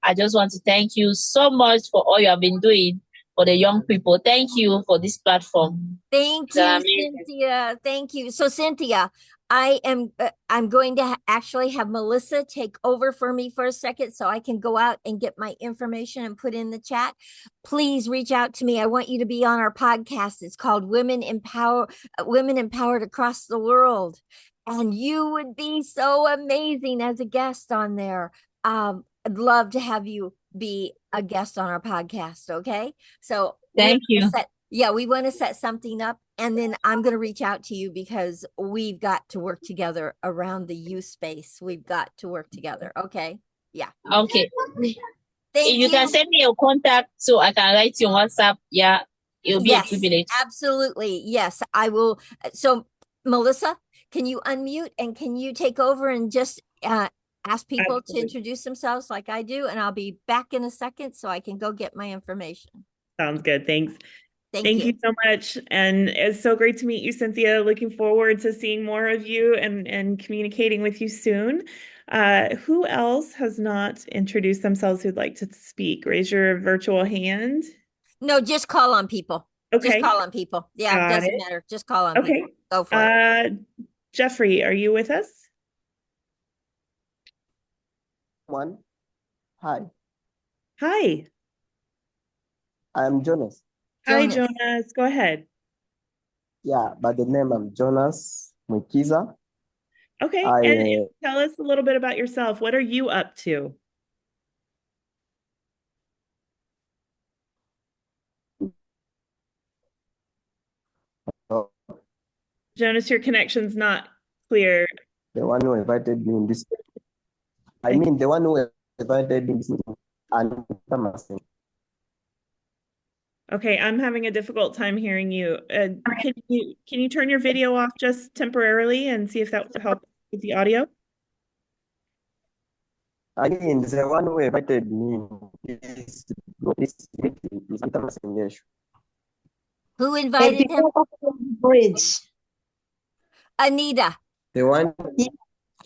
I just want to thank you so much for all you have been doing for the young people. Thank you for this platform. Thank you, Cynthia. Thank you. So Cynthia, I'm going to actually have Melissa take over for me for a second so I can go out and get my information and put in the chat. Please reach out to me. I want you to be on our podcast. It's called Women Empowered Across the World. And you would be so amazing as a guest on there. I'd love to have you be a guest on our podcast. Okay. So thank you. We want to set something up, and then I'm going to reach out to you because we've got to work together around the youth space. We've got to work together. Okay. Yeah. Okay. Thank you can send me your contact so I can write you on WhatsApp. Yeah, it'll be a Yes, privilege. absolutely. Yes, I will. So, Melissa, can you unmute and can you take over and just ask people to Absolutely. introduce themselves like I do? And I'll be back in a second so I can go get my information. Sounds good. Thanks. Thank you. Thank you so much. And it's so great to meet you, Cynthia. Looking forward to seeing more of you and communicating with you soon. Who else has not introduced themselves who'd like to speak? Raise your virtual hand. No, just call on people. Just Okay. call on people. Yeah, it Got doesn't it. matter. Just call on people. Okay. Go for it. Jeffrey, are you with us? One. Hi, Hi. I'm Jonas. Hi, Jonas. Jonas. Go ahead. Yeah, by the name I'm Jonas Mwikiza. Okay. I And tell us a little bit about yourself. What are you up to? Jonas, your connection's not clear. the one who invited me in this. I Okay. mean, the one who invited me in this meeting, and Thomason. Okay, I'm having a difficult time hearing you. Can you turn your video off just temporarily and see if that will help with the audio? I mean, the one who invited me in this meeting is Thomason. Yes. Who invited him? Bridge. Anita. The one.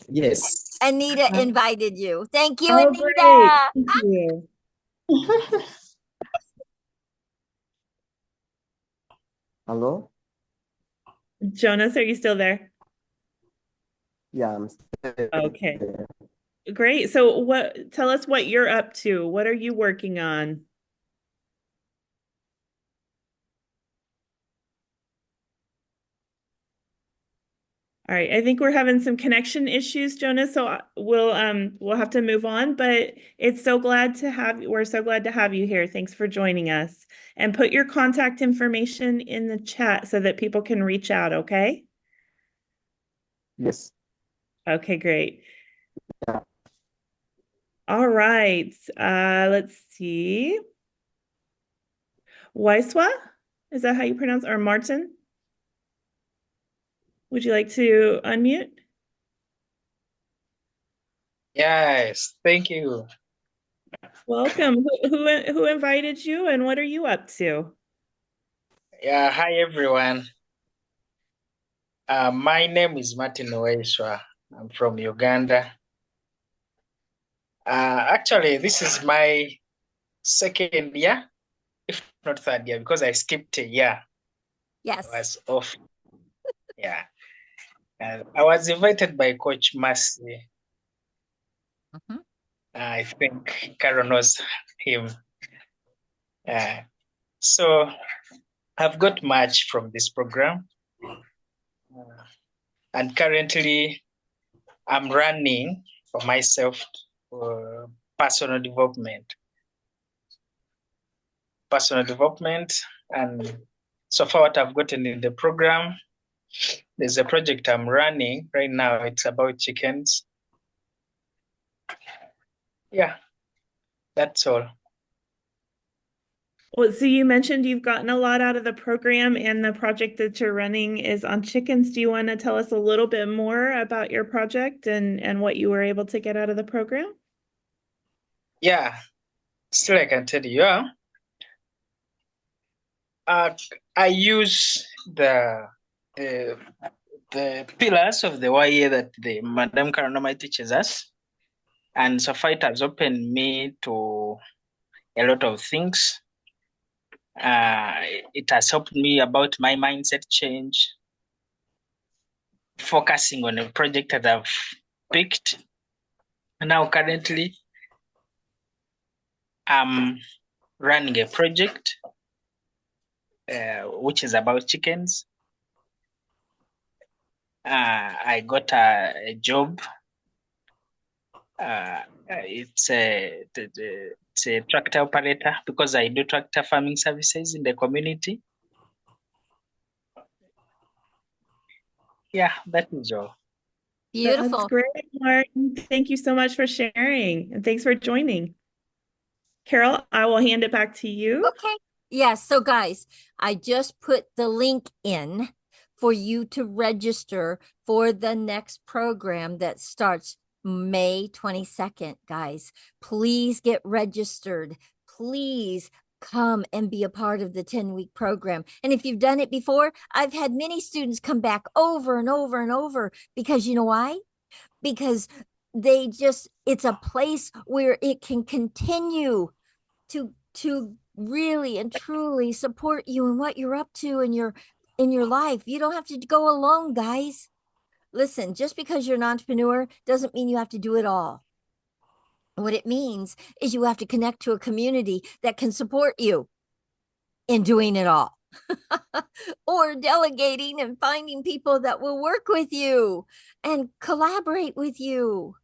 Yes. Anita invited you. Thank you, Oh, Anita. great. Thank you. Hello. Jonas, are you still there? Yeah, I'm still Okay, there. great. So tell us what you're up to. What are you working on? All right, I think we're having some connection issues, Jonas, so we'll have to move on, but we're so glad to have you here. Thanks for joining us. And put your contact information in the chat so that people can reach out, okay? Yes. Okay, great. Yeah. All right. Let's see. Y.E.A.Thriving, is that how you pronounce, or Martin? Would you like to unmute? Yes, thank you. Welcome. Who invited you and what are you up to? Yeah, hi everyone. My name is Martin Oeswa. I'm from Uganda. Actually, this is my second year, if not third year, because I skipped a year. Yes. I was off. Yeah. I was invited by Coach Mercy. I think Carol knows him. So I've got much from this program. And currently I'm running for myself for personal development. And so far what I've gotten in the program, there's a project I'm running right now. It's about chickens. Yeah, that's all. Well, so you mentioned you've gotten a lot out of the program and the project that you're running is on chickens. Do you want to tell us a little bit more about your project and what you were able to get out of the program? Yeah, still I can tell you. I use the pillars of the Y.E.A. that the Madam Karanoma teaches us. And so far it has opened me to a lot of things. It has helped me about my mindset change, focusing on a project that I've picked. Now currently, I'm running a project which is about chickens. I got a job. It's a tractor operator because I do tractor farming services in the community. Yeah, that is all. Beautiful. That's great, Martin. Thank you so much for sharing and thanks for joining. Carol, I will hand it back to you. Okay. Yeah. So guys, I just put the link in for you to register for the next program that starts May 22nd, guys. Please get registered. Please come and be a part of the 10-week program. And if you've done it before, I've had many students come back over and over and over because you know why? Because it's a place where it can continue to really and truly support you and what you're up to in your life. You don't have to go alone, guys. Listen, just because you're an entrepreneur doesn't mean you have to do it all. What it means is you have to connect to a community that can support you in doing it all. Or delegating and finding people that will work with you and collaborate with you.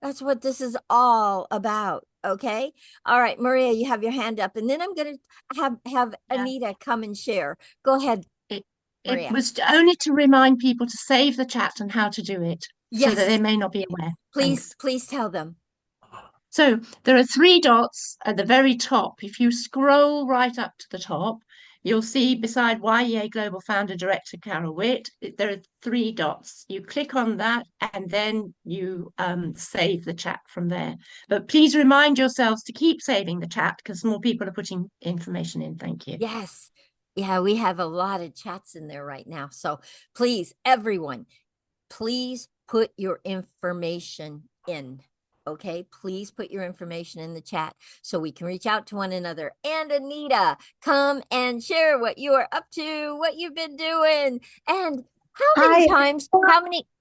That's what this is all about. Okay. All right, Maria, you have your hand up, and then I'm going to have Anita come and share. Go ahead. Maria. It was only to remind people to save the chat and how to do it, so that they Yes. may not be aware. Please tell them. So there are 3 dots at the very top. If you scroll right up to the top, you'll see beside Y.E.A. Global Founder Director Carol Witt, there are 3 dots. You click on that and then you save the chat from there. But please remind yourselves to keep saving the chat because more people are putting information in. Thank you. Yes. Yeah, we have a lot of chats in there right now. So please, everyone, please put your information in. Okay, please put your information in the chat so we can reach out to one another. And Anita, come and share what you are up to, what you've been doing, and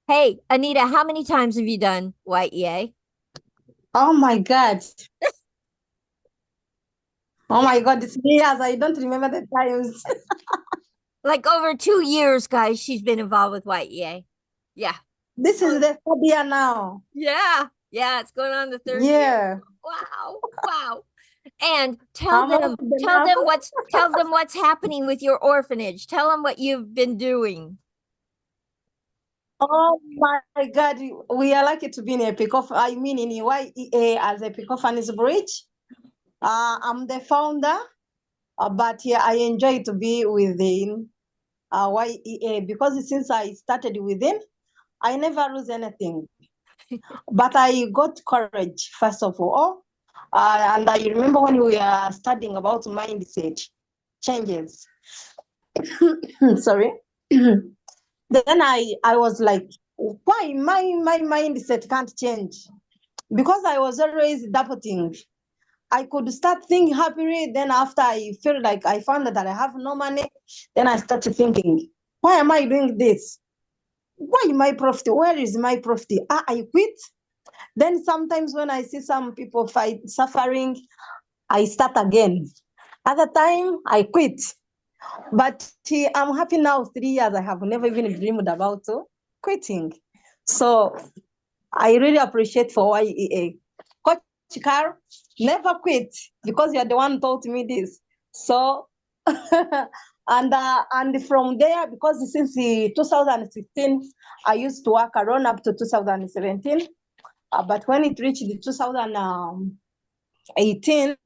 hey, Anita, how many times have you done Y.E.A.? Oh my God. Oh my God, it's years. I don't remember the times. Like over 2 years, guys, she's been involved with Y.E.A. Yeah. This is the 3rd year now. Yeah. Yeah, it's going on the 3rd year. Wow. And tell them what's happening with your orphanage. Tell them what you've been doing. Oh my God, we are lucky to be in in Y.E.A. as Epic Orphanage Bridge. I'm the founder, but yeah, I enjoy to be within Y.E.A. because since I started within, I never lose anything. But I got courage, first of all. And I remember when we were studying about mindset changes. Sorry. Then I was like, why my mindset can't change? Because I was always doubting. I could start thinking happily. Then after I feel like I found that I have no money, then I started thinking, why am I doing this? Why my profit? Where is my profit? I quit. Then sometimes when I see some people suffering, I start again. Other time, I quit. But I'm happy now, 3 years. I have never even dreamed about quitting. So I really appreciate for Y.E.A. Coach Carl, never quit because you're the one who taught me this. So, and from there, because since 2016, I used to work around up to 2017. But when it reached 2018,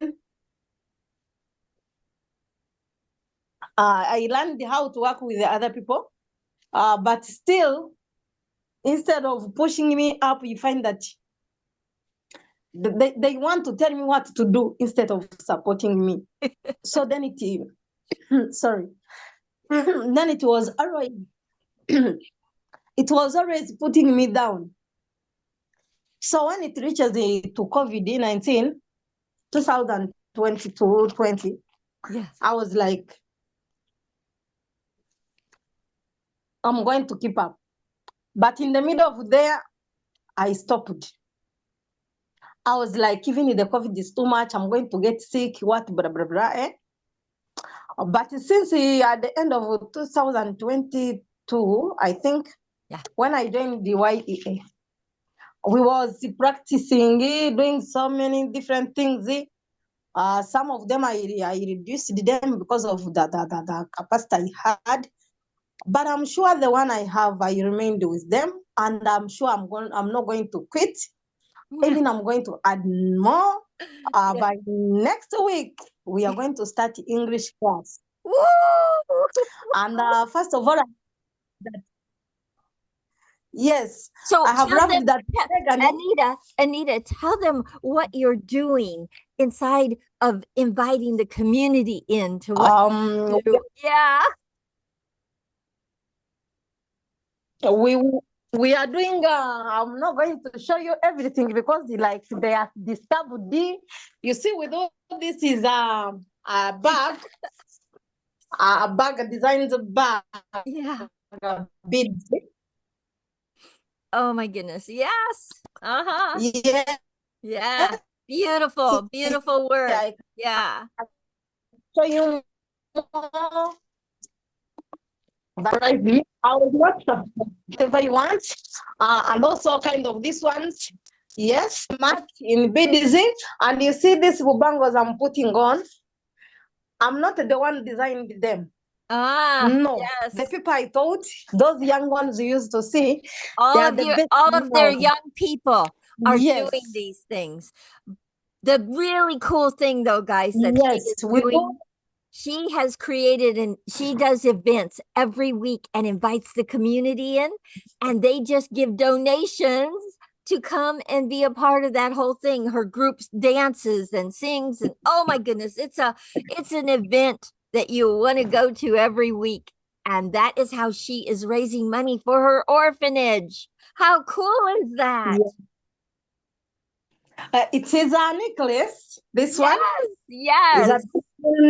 I learned how to work with the other people. But still, instead of pushing me up, you find that they want to tell me what to do instead of supporting me. So then sorry. Then it was always putting me down. So when it reaches to COVID-19, 2022-20, yes, I was like, I'm going to keep up. But in the middle of there, I stopped. I was like, even if the COVID is too much, I'm going to get sick, what, blah, blah, blah. But since at the end of 2022, I think, when I joined the Y.E.A., we was practicing, doing so many different things. Some of them I reduced them because of the capacity I had. But I'm sure the one I have, I remained with them, and I'm sure I'm not going to quit. Even I'm going to add more By next week, we are going to start English class. Woo! And first of all, yes, So I have tell them, loved that. Anita, tell them what you're doing inside of inviting the community into what you do. Yeah. We are doing. I'm not going to show you everything because they are disturbed. You see, with all this is a bag, a designed bag. Yeah. Beads. Oh my goodness. Yes. Uh-huh. Yeah. Yeah. Beautiful, beautiful work. Yeah. Show you more. I will WhatsApp whatever you want, and also kind of these ones. Yes, mat in BDZ, and you see these bangles I'm putting on. I'm not the one designed them. No, yes. the people I taught, those young ones you used to see, all of their young people are Yes. doing these things. The really cool thing, though, guys, that she is doing. She has created and she does events every week and invites the community in, and they just give donations to come and be a part of that whole thing. Her group dances and sings, and oh my goodness, it's an event that you want to go to every week. And that is how she is raising money for her orphanage. How cool is that? It is a necklace. This one. Yes. Is a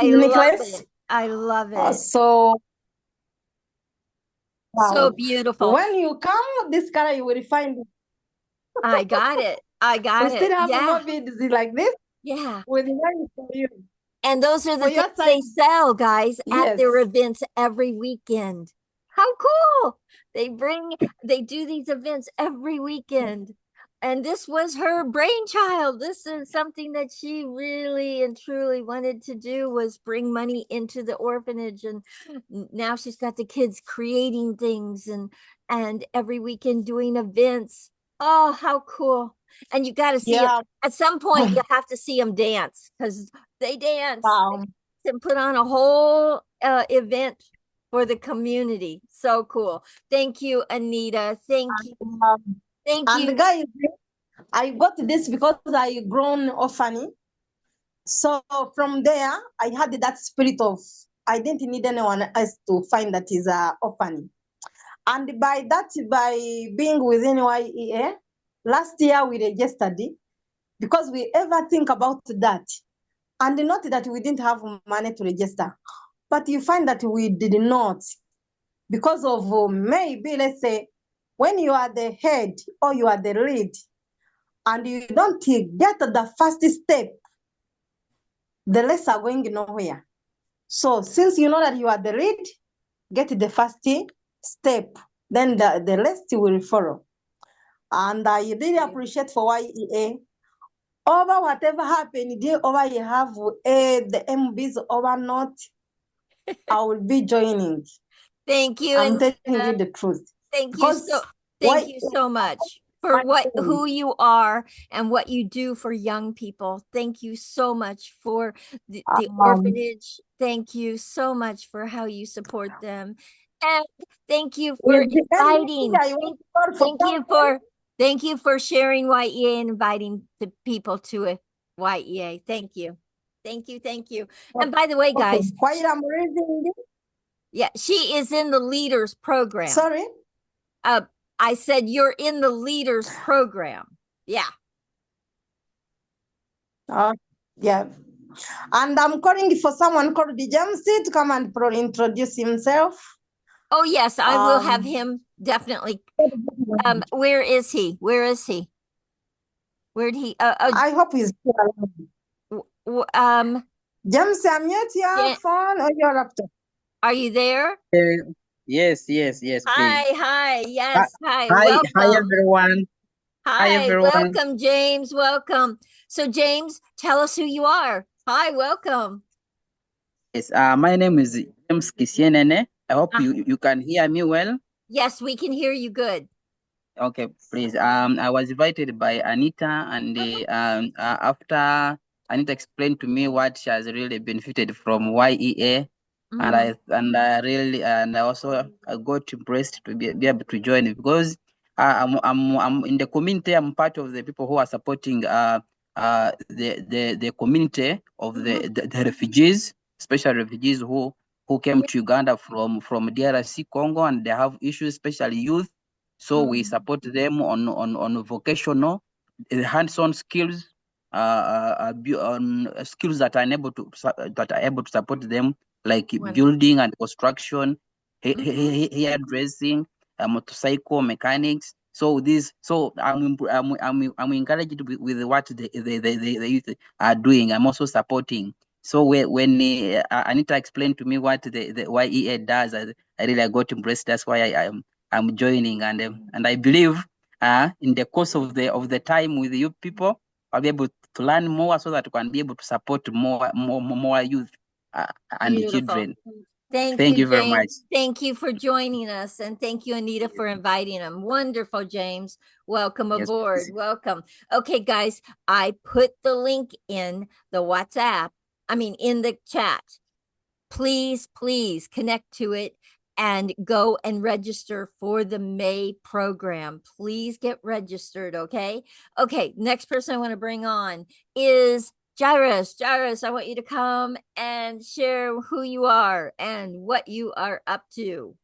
necklace. I love it. So beautiful. When you come, this color you will find it. I got it. We still have more beads like this. Yeah. With one for you. And those are the things they sell, guys, at their events every weekend. How cool. They do these events every weekend. And this was her brainchild. This is something that she really and truly wanted to do, was bring money into the orphanage. And now she's got the kids creating things and every weekend doing events. Oh, how cool. And you got to see it. At some point, you have to see them dance, because they dance and put on a whole event for the community. So cool. Thank you, Anita. Thank you. Thank you. And guys, I got this because I grown orphan. So from there, I had that spirit of, I didn't need anyone else to find that is an orphan. And by being within Y.E.A., last year we registered, because we ever think about that. And not that we didn't have money to register, but you find that we did not, because of maybe, let's say, when you are the head or you are the lead, and you don't get the first step, the rest are going nowhere. So since you know that you are the lead, get the first step, then the rest will follow. And I really appreciate for Y.E.A. Over whatever happened, over you have the MBs over not, I will be joining. Thank you. I'm telling you the truth. Thank you so much for who you are and what you do for young people. Thank you so much for the orphanage. Thank you so much for how you support them. And thank you for inviting. Thank you for sharing Y.E.A. and inviting the people to Y.E.A. Thank you. Thank you. Thank you. And by the way, guys, she is in the leaders program. Sorry? I said you're in the leaders program. Yeah. Yeah. And I'm calling for someone called James to come and introduce himself. Oh, yes, I will have him definitely. Where is he? Where'd he? I hope he's James, unmute your phone or your laptop. Are you there? Yes, please. Hi, yes, hi. Hi, welcome. hi everyone. Hi, everyone. Welcome, James. Welcome. So, James, tell us who you are. Hi, welcome. Yes, my name is James Kisienene. I hope you can hear me well. Yes, we can hear you good. Okay, please. I was invited by Anita, and after Anita explained to me what she has really benefited from Y.E.A., and I really and I also got impressed to be able to join it because I'm in the community. I'm part of the people who are supporting the community of the refugees, especially refugees who came to Uganda from DRC Congo, and they have issues, especially youth. So we support them on vocational, hands-on skills, on skills that are able to support them, like building and construction, hairdressing, motorcycle mechanics. So I'm encouraged with what the youth are doing. I'm also supporting. So when Anita explained to me what the Y.E.A. does, I really got impressed. That's why I'm joining, and I believe in the course of the time with you people, I'll be able to learn more so that we can be able to support more youth and Beautiful. children. Thank you very much. James. Thank you for joining us. And thank you, Anita, for inviting him. Wonderful, James. Welcome aboard. Welcome. Okay, guys, I put the link in the WhatsApp, in the chat. Please connect to it and go and register for the May program. Please get registered, okay? Okay, next person I want to bring on is Jairus. Jairus, I want you to come and share who you are and what you are up to.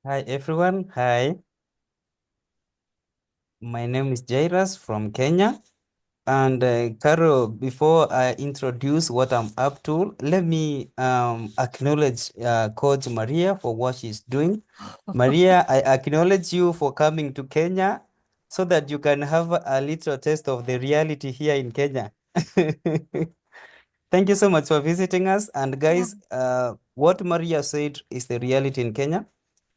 Hi everyone. Hi. My name is Jairus from Kenya. And Carol, before I introduce what I'm up to, let me acknowledge Coach Maria for what she's doing. Maria, I acknowledge you for coming to Kenya so that you can have a little taste of the reality here in Kenya. Thank you so much for visiting us. And guys, what Maria said is the reality in Kenya.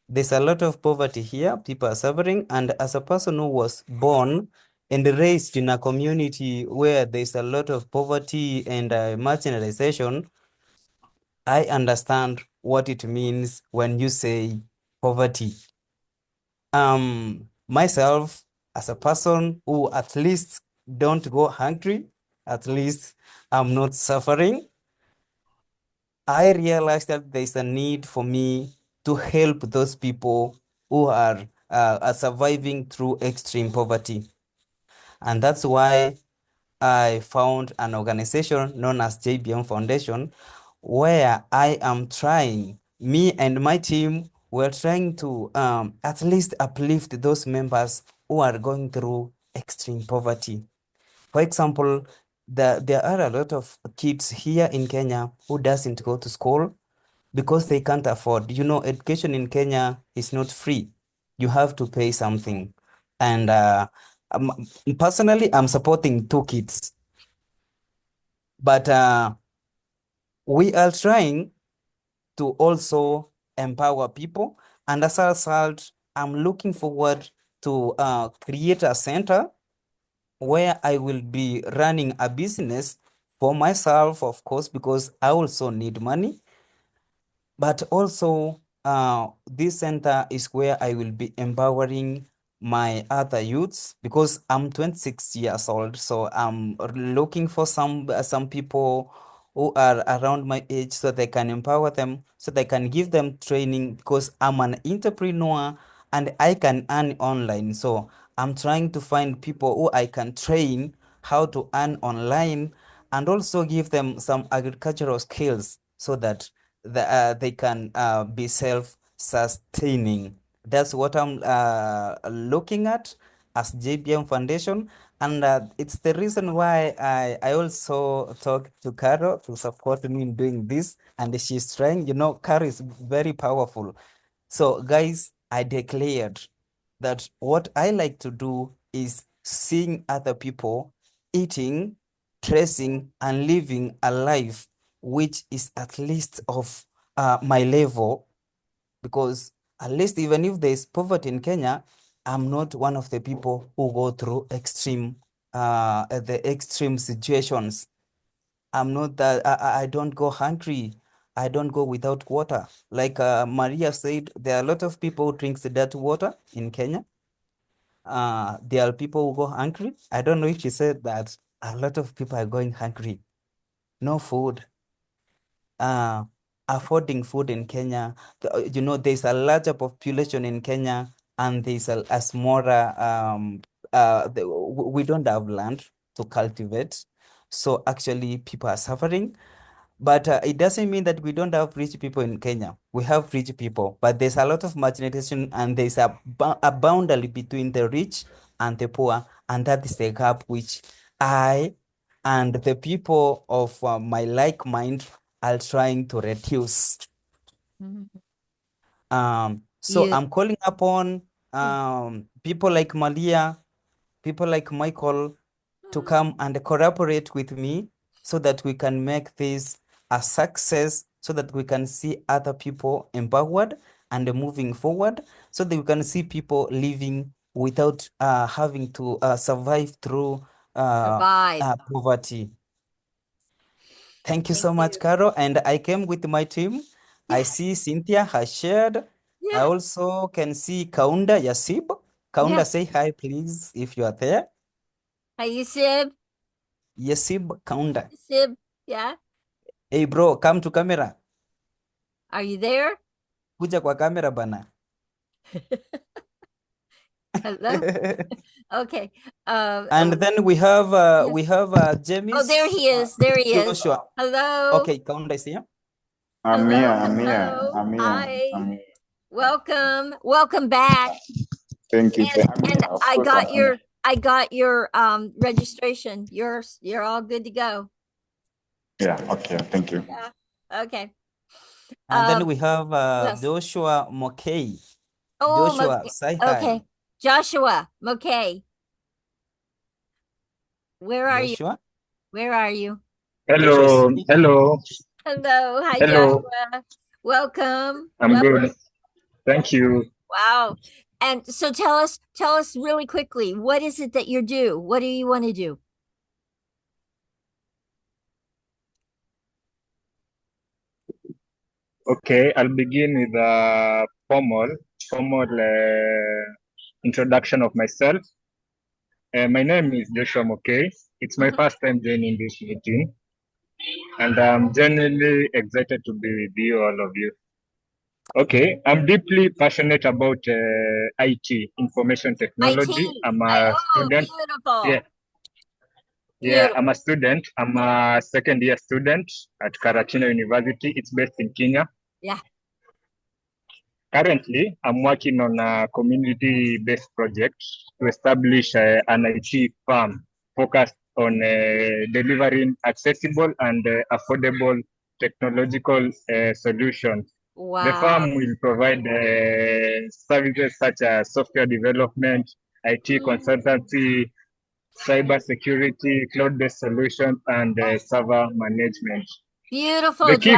There's a lot of poverty here. People are suffering. And as a person who was born and raised in a community where there's a lot of poverty and marginalization, I understand what it means when you say poverty. Myself, as a person who at least don't go hungry, at least I'm not suffering, I realized that there's a need for me to help those people who are surviving through extreme poverty. And that's why I found an organization known as JBM Foundation, where I am trying, me and my team, we're trying to at least uplift those members who are going through extreme poverty. For example, there are a lot of kids here in Kenya who doesn't go to school because they can't afford. You know, education in Kenya is not free. You have to pay something. And personally, I'm supporting 2 kids. But we are trying to also empower people. And as a result, I'm looking forward to create a center where I will be running a business for myself, of course, because I also need money. But also, this center is where I will be empowering my other youths because I'm 26 years old. So I'm looking for some people who are around my age so they can empower them, so they can give them training because I'm an entrepreneur and I can earn online. So I'm trying to find people who I can train how to earn online and also give them some agricultural skills so that they can be self-sustaining. That's what I'm looking at as JBM Foundation. And it's the reason why I also talked to Caro to support me in doing this. And she's trying, Caro is very powerful. So guys, I declared that what I like to do is seeing other people eating, dressing, and living a life which is at least of my level, because at least even if there's poverty in Kenya, I'm not one of the people who go through the extreme situations. I'm not that I don't go hungry. I don't go without water. Like Maria said, there are a lot of people who drinks dirty water in Kenya. There are people who go hungry. I don't know if she said that a lot of people are going hungry. No food. Affording food in Kenya. You know, there's a larger population in Kenya, and there's a smaller. We don't have land to cultivate, so actually people are suffering. But it doesn't mean that we don't have rich people in Kenya. We have rich people, but there's a lot of marginalization, and there's a boundary between the rich and the poor, and that is the gap which I and the people of my like mind are trying to reduce. So You, I'm calling upon people like Malia, people like Michael, to come and collaborate with me so that we can make this a success, so that we can see other people empowered and moving forward, so that we can see people living without having to survive through survive. poverty. Thank you Thank so much, you. Caro. And I came with my team. I Yeah. see Cynthia has shared. I Yeah. also can see Kaunda Yasib. Kaunda, Yeah. say hi, please, if you are there. Hi, you Sib? Yasib Kaunda. Sib? Yeah. Hey, bro, come to camera. Are you there? Kuja kwa camera bana. Hello. Okay. And then we have Oh, there James he is. There he is. Joshua. Hello. Okay, Kaunda is here. I'm Hello. here. I'm here. Hello. I'm here. Hi. I'm here. Welcome. Welcome back. Thank you. And I'm here. Of I course, got I'm here. your registration. You're all good to go. Yeah. Okay. Thank you. Yeah. Okay. And then we have yes. Joshua Mokay. Oh, Joshua, say okay. hi. Joshua Mokay. Where are you? Joshua? Where are you? Hello. Hello. Hello. Hi, Hello. Joshua. Welcome. I'm good. Thank you. Wow. And so tell us really quickly, what is it that you do? What do you want to do? Okay. I'll begin with a formal introduction of myself. My name is Joshua Mokay. It's my first time joining this meeting, and I'm genuinely excited to be with you, all of you. Okay, I'm deeply passionate about IT, information technology. IT. I'm a student. Beautiful. Yeah, yeah, I'm a student. I'm a second year student at Karatina University. It's based in Kenya. Yeah. Currently, I'm working on a community-based project to establish an IT firm focused on delivering accessible and affordable technological solutions. Wow. The firm will provide services such as software development, IT consultancy, cyber security, cloud-based solutions, and server management. Beautiful. The key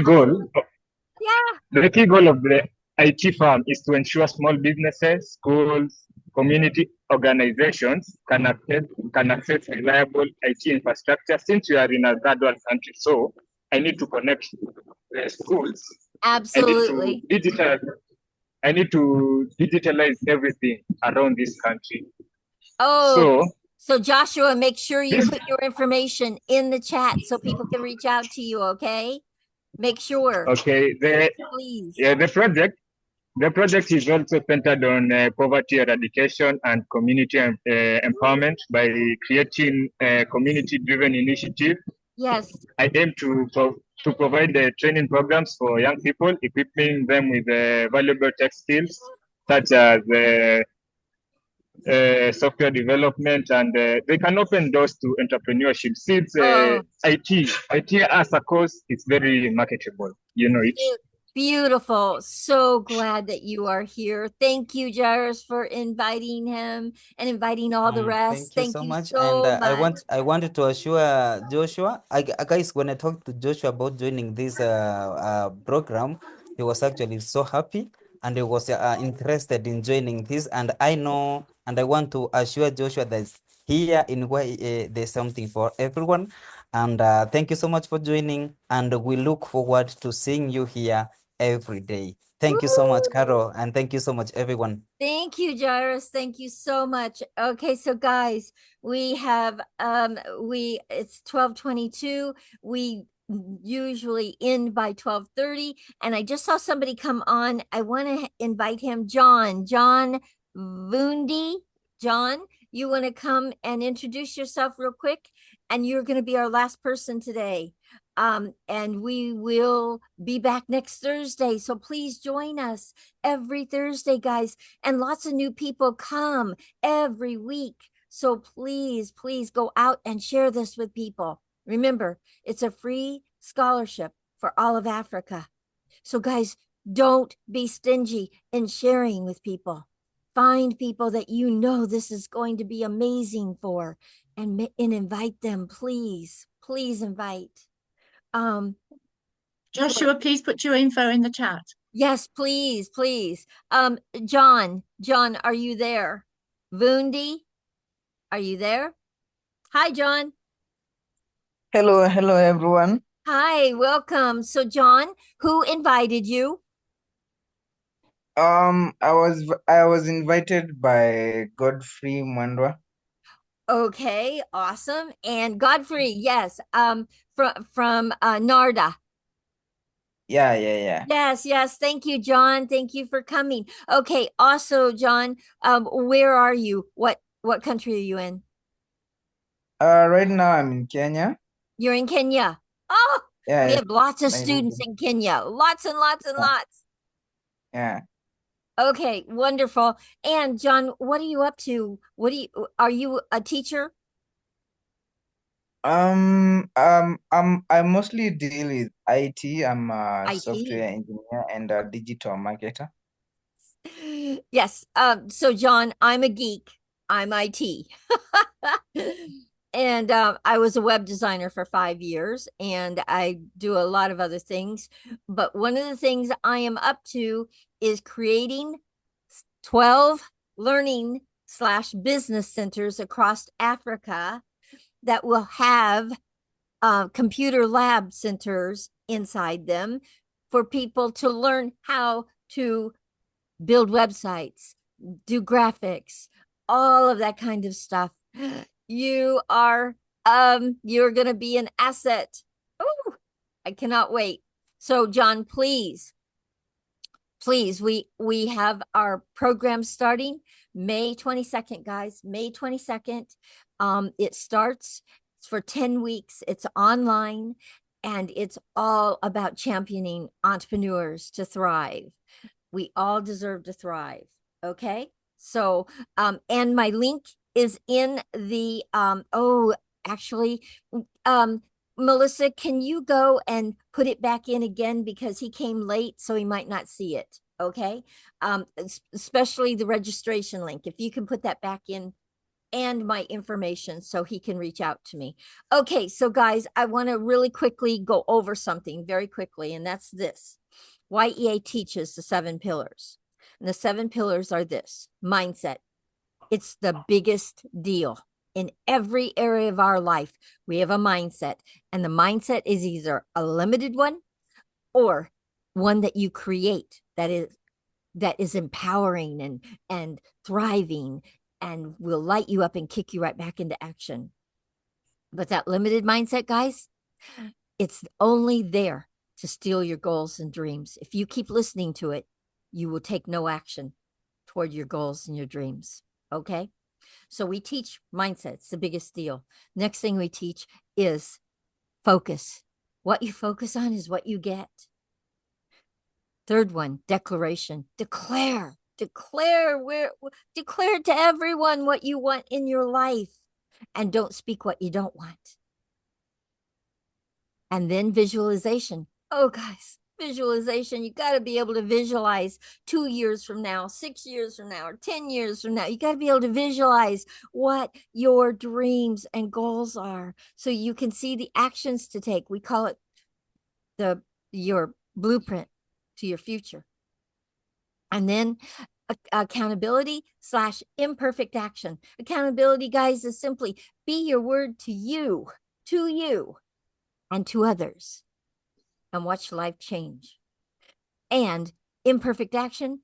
goal of the IT firm is to ensure small businesses, schools, community organizations can access reliable IT infrastructure. Since we are in a third world country, so I need to connect the schools. Absolutely. I need to digitalize everything around this country. Oh, so Joshua, make sure you put your information in the chat so people can reach out to you, okay? Make sure. Okay, please. Yeah, the project is also centered on poverty eradication and community empowerment by creating a community-driven initiative. Yes. I aim to provide training programs for young people, equipping them with valuable tech skills such as software development, and they can open doors to entrepreneurship. Since IT as a course is very marketable, you know it. Beautiful. So glad that you are here. Thank you, Jairus, for inviting him and inviting all the rest. Thank you so much. So And much. I wanted to assure Joshua, guys, when I talked to Joshua about joining this program, he was actually so happy and he was interested in joining this. And I know, and I want to assure Joshua that here in Y.E.A. there's something for everyone. And thank you so much for joining. And we look forward to seeing you here every day. Thank you so much, Carol. And thank you so much, everyone. Thank you, Jairus. Thank you so much. Okay, so guys, we have it's 12:22. We usually end by 12:30, and I just saw somebody come on. I want to invite him, John Vundi. John, you want to come and introduce yourself real quick? And you're going to be our last person today. And we will be back next Thursday. So please join us every Thursday, guys. And lots of new people come every week. So please, please go out and share this with people. Remember, it's a free scholarship for all of Africa. So guys, don't be stingy in sharing with people. Find people that you know this is going to be amazing for, and invite them, please. Please invite. Joshua, please put your info in the chat. Yes, please, please. John, are you there? Vundi, are you there? Hi, John. Hello, everyone. Hi, welcome. So, John, who invited you? I was invited by Godfrey Mwandwa. Okay, awesome. And Godfrey, yes, from NARDA. Yeah. Yes. Thank you, John. Thank you for coming. Okay, also, John, where are you? What country are you in? Right now I'm in Kenya. You're in Kenya. Oh, Yeah, we have lots of Nairobi. students in Kenya. Lots and lots and lots. Yeah. Okay, wonderful. And John, what are you up to? Are you a teacher? I mostly deal with IT. I'm a IT. software engineer and a digital marketer. Yes. So John, I'm a geek. I'm IT. And I was a web designer for 5 years, and I do a lot of other things. But one of the things I am up to is creating 12 learning/business centers across Africa that will have computer lab centers inside them for people to learn how to build websites, do graphics, all of that kind of stuff. You're going to be an asset. Oh, I cannot wait. So John, please, we have our program starting May 22nd, guys. May 22nd. It starts for 10 weeks. It's online, and it's all about championing entrepreneurs to thrive. We all deserve to thrive. Okay. So, and my link is in the, Melissa, can you go and put it back in again, because he came late, so he might not see it. Okay. Especially the registration link. If you can put that back in, and my information, so he can reach out to me. Okay. So guys, I want to really quickly go over something very quickly, and that's this. Y.E.A. teaches the 7 pillars. And the 7 pillars are this: mindset. It's the biggest deal in every area of our life. We have a mindset, and the mindset is either a limited one or one that you create that is empowering and thriving and will light you up and kick you right back into action. But that limited mindset, guys, it's only there to steal your goals and dreams. If you keep listening to it, you will take no action toward your goals and your dreams. Okay. So we teach mindset. It's the biggest deal. Next thing we teach is focus. What you focus on is what you get. Third one, declaration. Declare to everyone what you want in your life, and don't speak what you don't want. And then visualization. Oh, guys, visualization. You got to be able to visualize 2 years from now, 6 years from now, or 10 years from now. You got to be able to visualize what your dreams and goals are, so you can see the actions to take. We call it your blueprint to your future. And then accountability/imperfect action. Accountability, guys, is simply be your word to you. to you and to others, and watch life change. And imperfect action,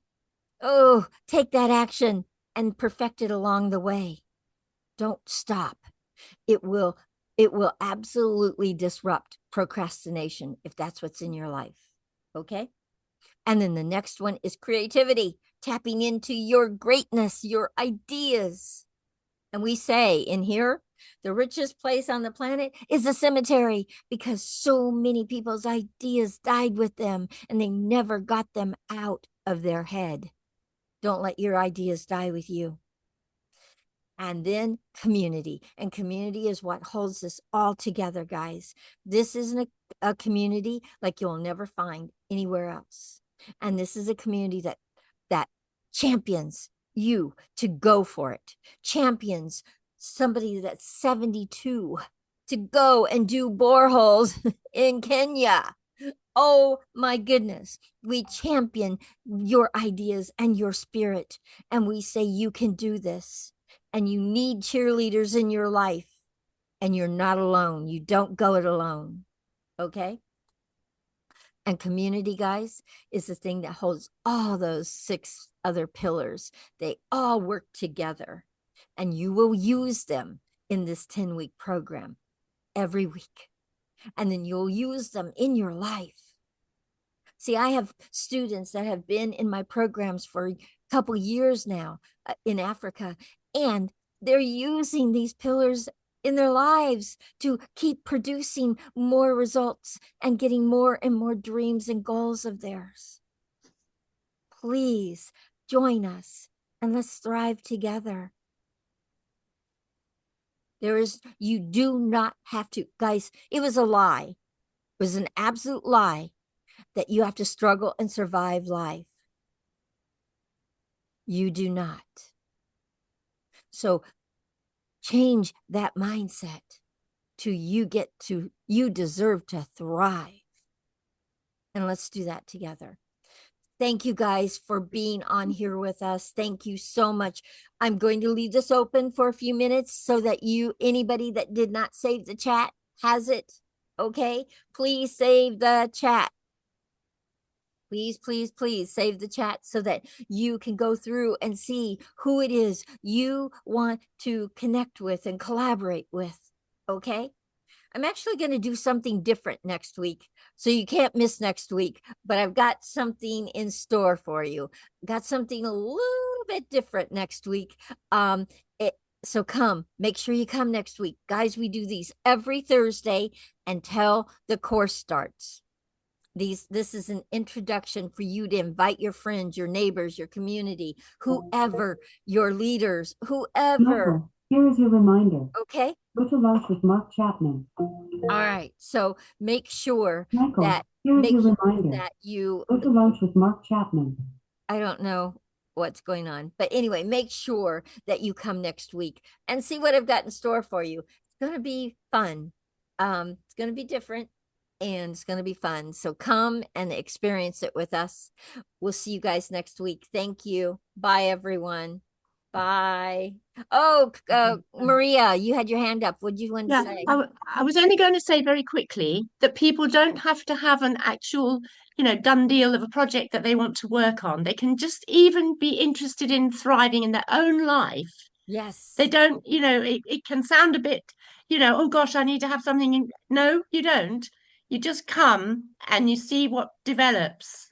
oh, take that action and perfect it along the way. Don't stop. It will absolutely disrupt procrastination if that's what's in your life. Okay? And then the next one is creativity, tapping into your greatness, your ideas. And we say in here, the richest place on the planet is a cemetery, because so many people's ideas died with them and they never got them out of their head. Don't let your ideas die with you. And then community. And community is what holds us all together, guys. This isn't a community like you'll never find anywhere else. And this is a community that champions you to go for it, champions somebody that's 72 to go and do boreholes in Kenya. Oh my goodness. We champion your ideas and your spirit, and we say you can do this, and you need cheerleaders in your life, and you're not alone. You don't go it alone. Okay? And community, guys, is the thing that holds all those 6 other pillars. They all work together, and you will use them in this 10-week program every week. And then you'll use them in your life. See, I have students that have been in my programs for a couple years now in Africa, and they're using these pillars in their lives to keep producing more results and getting more and more dreams and goals of theirs. Please join us and let's thrive together. You do not have to, guys, it was a lie. It was an absolute lie that you have to struggle and survive life. You do not. So change that mindset to you deserve to thrive. And let's do that together. Thank you guys for being on here with us. Thank you so much. I'm going to leave this open for a few minutes so that anybody that did not save the chat has it. Okay? Please save the chat. Please, please, please save the chat so that you can go through and see who it is you want to connect with and collaborate with. Okay? I'm actually going to do something different next week, so you can't miss next week, but I've got something in store for you. Got something a little bit different next week. So make sure you come next week. Guys, we do these every Thursday until the course starts. This is an introduction for you to invite your friends, your neighbors, your community, whoever, your leaders, whoever. Michael, here is your reminder. Okay. Go to lunch with Mark Chapman. All right. So make sure Michael, that here is your reminder. you go to lunch with Mark Chapman. I don't know what's going on, but anyway, make sure that you come next week and see what I've got in store for you. It's going to be fun. It's going to be different. And it's going to be fun. So come and experience it with us. We'll see you guys next week. Thank you. Bye, everyone. Bye. Oh, Maria, you had your hand up. What do you want to say? I was only going to say very quickly that people don't have to have an actual, done deal of a project that they want to work on. They can just even be interested in thriving in their own life. Yes. They don't, it can sound a bit, oh gosh, I need to have something. No, you don't. You just come and you see what develops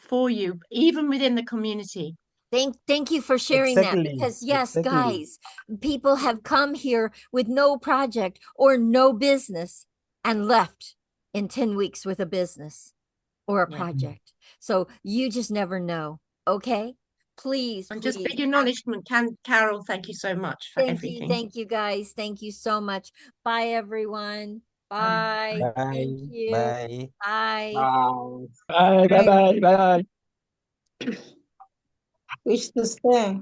for you, even within the community. Thank you for sharing that, because yes, guys, people have come here with no project or no business and left in 10 weeks with a business or a project. So you just never know. Okay. Please. And just big acknowledgement, Carol. Thank you so much for everything. Thank you, guys. Thank you so much. Bye, everyone. Bye. Bye. Thank you. Bye. Bye. Bye. Bye. Bye. Bye. Wish to stay.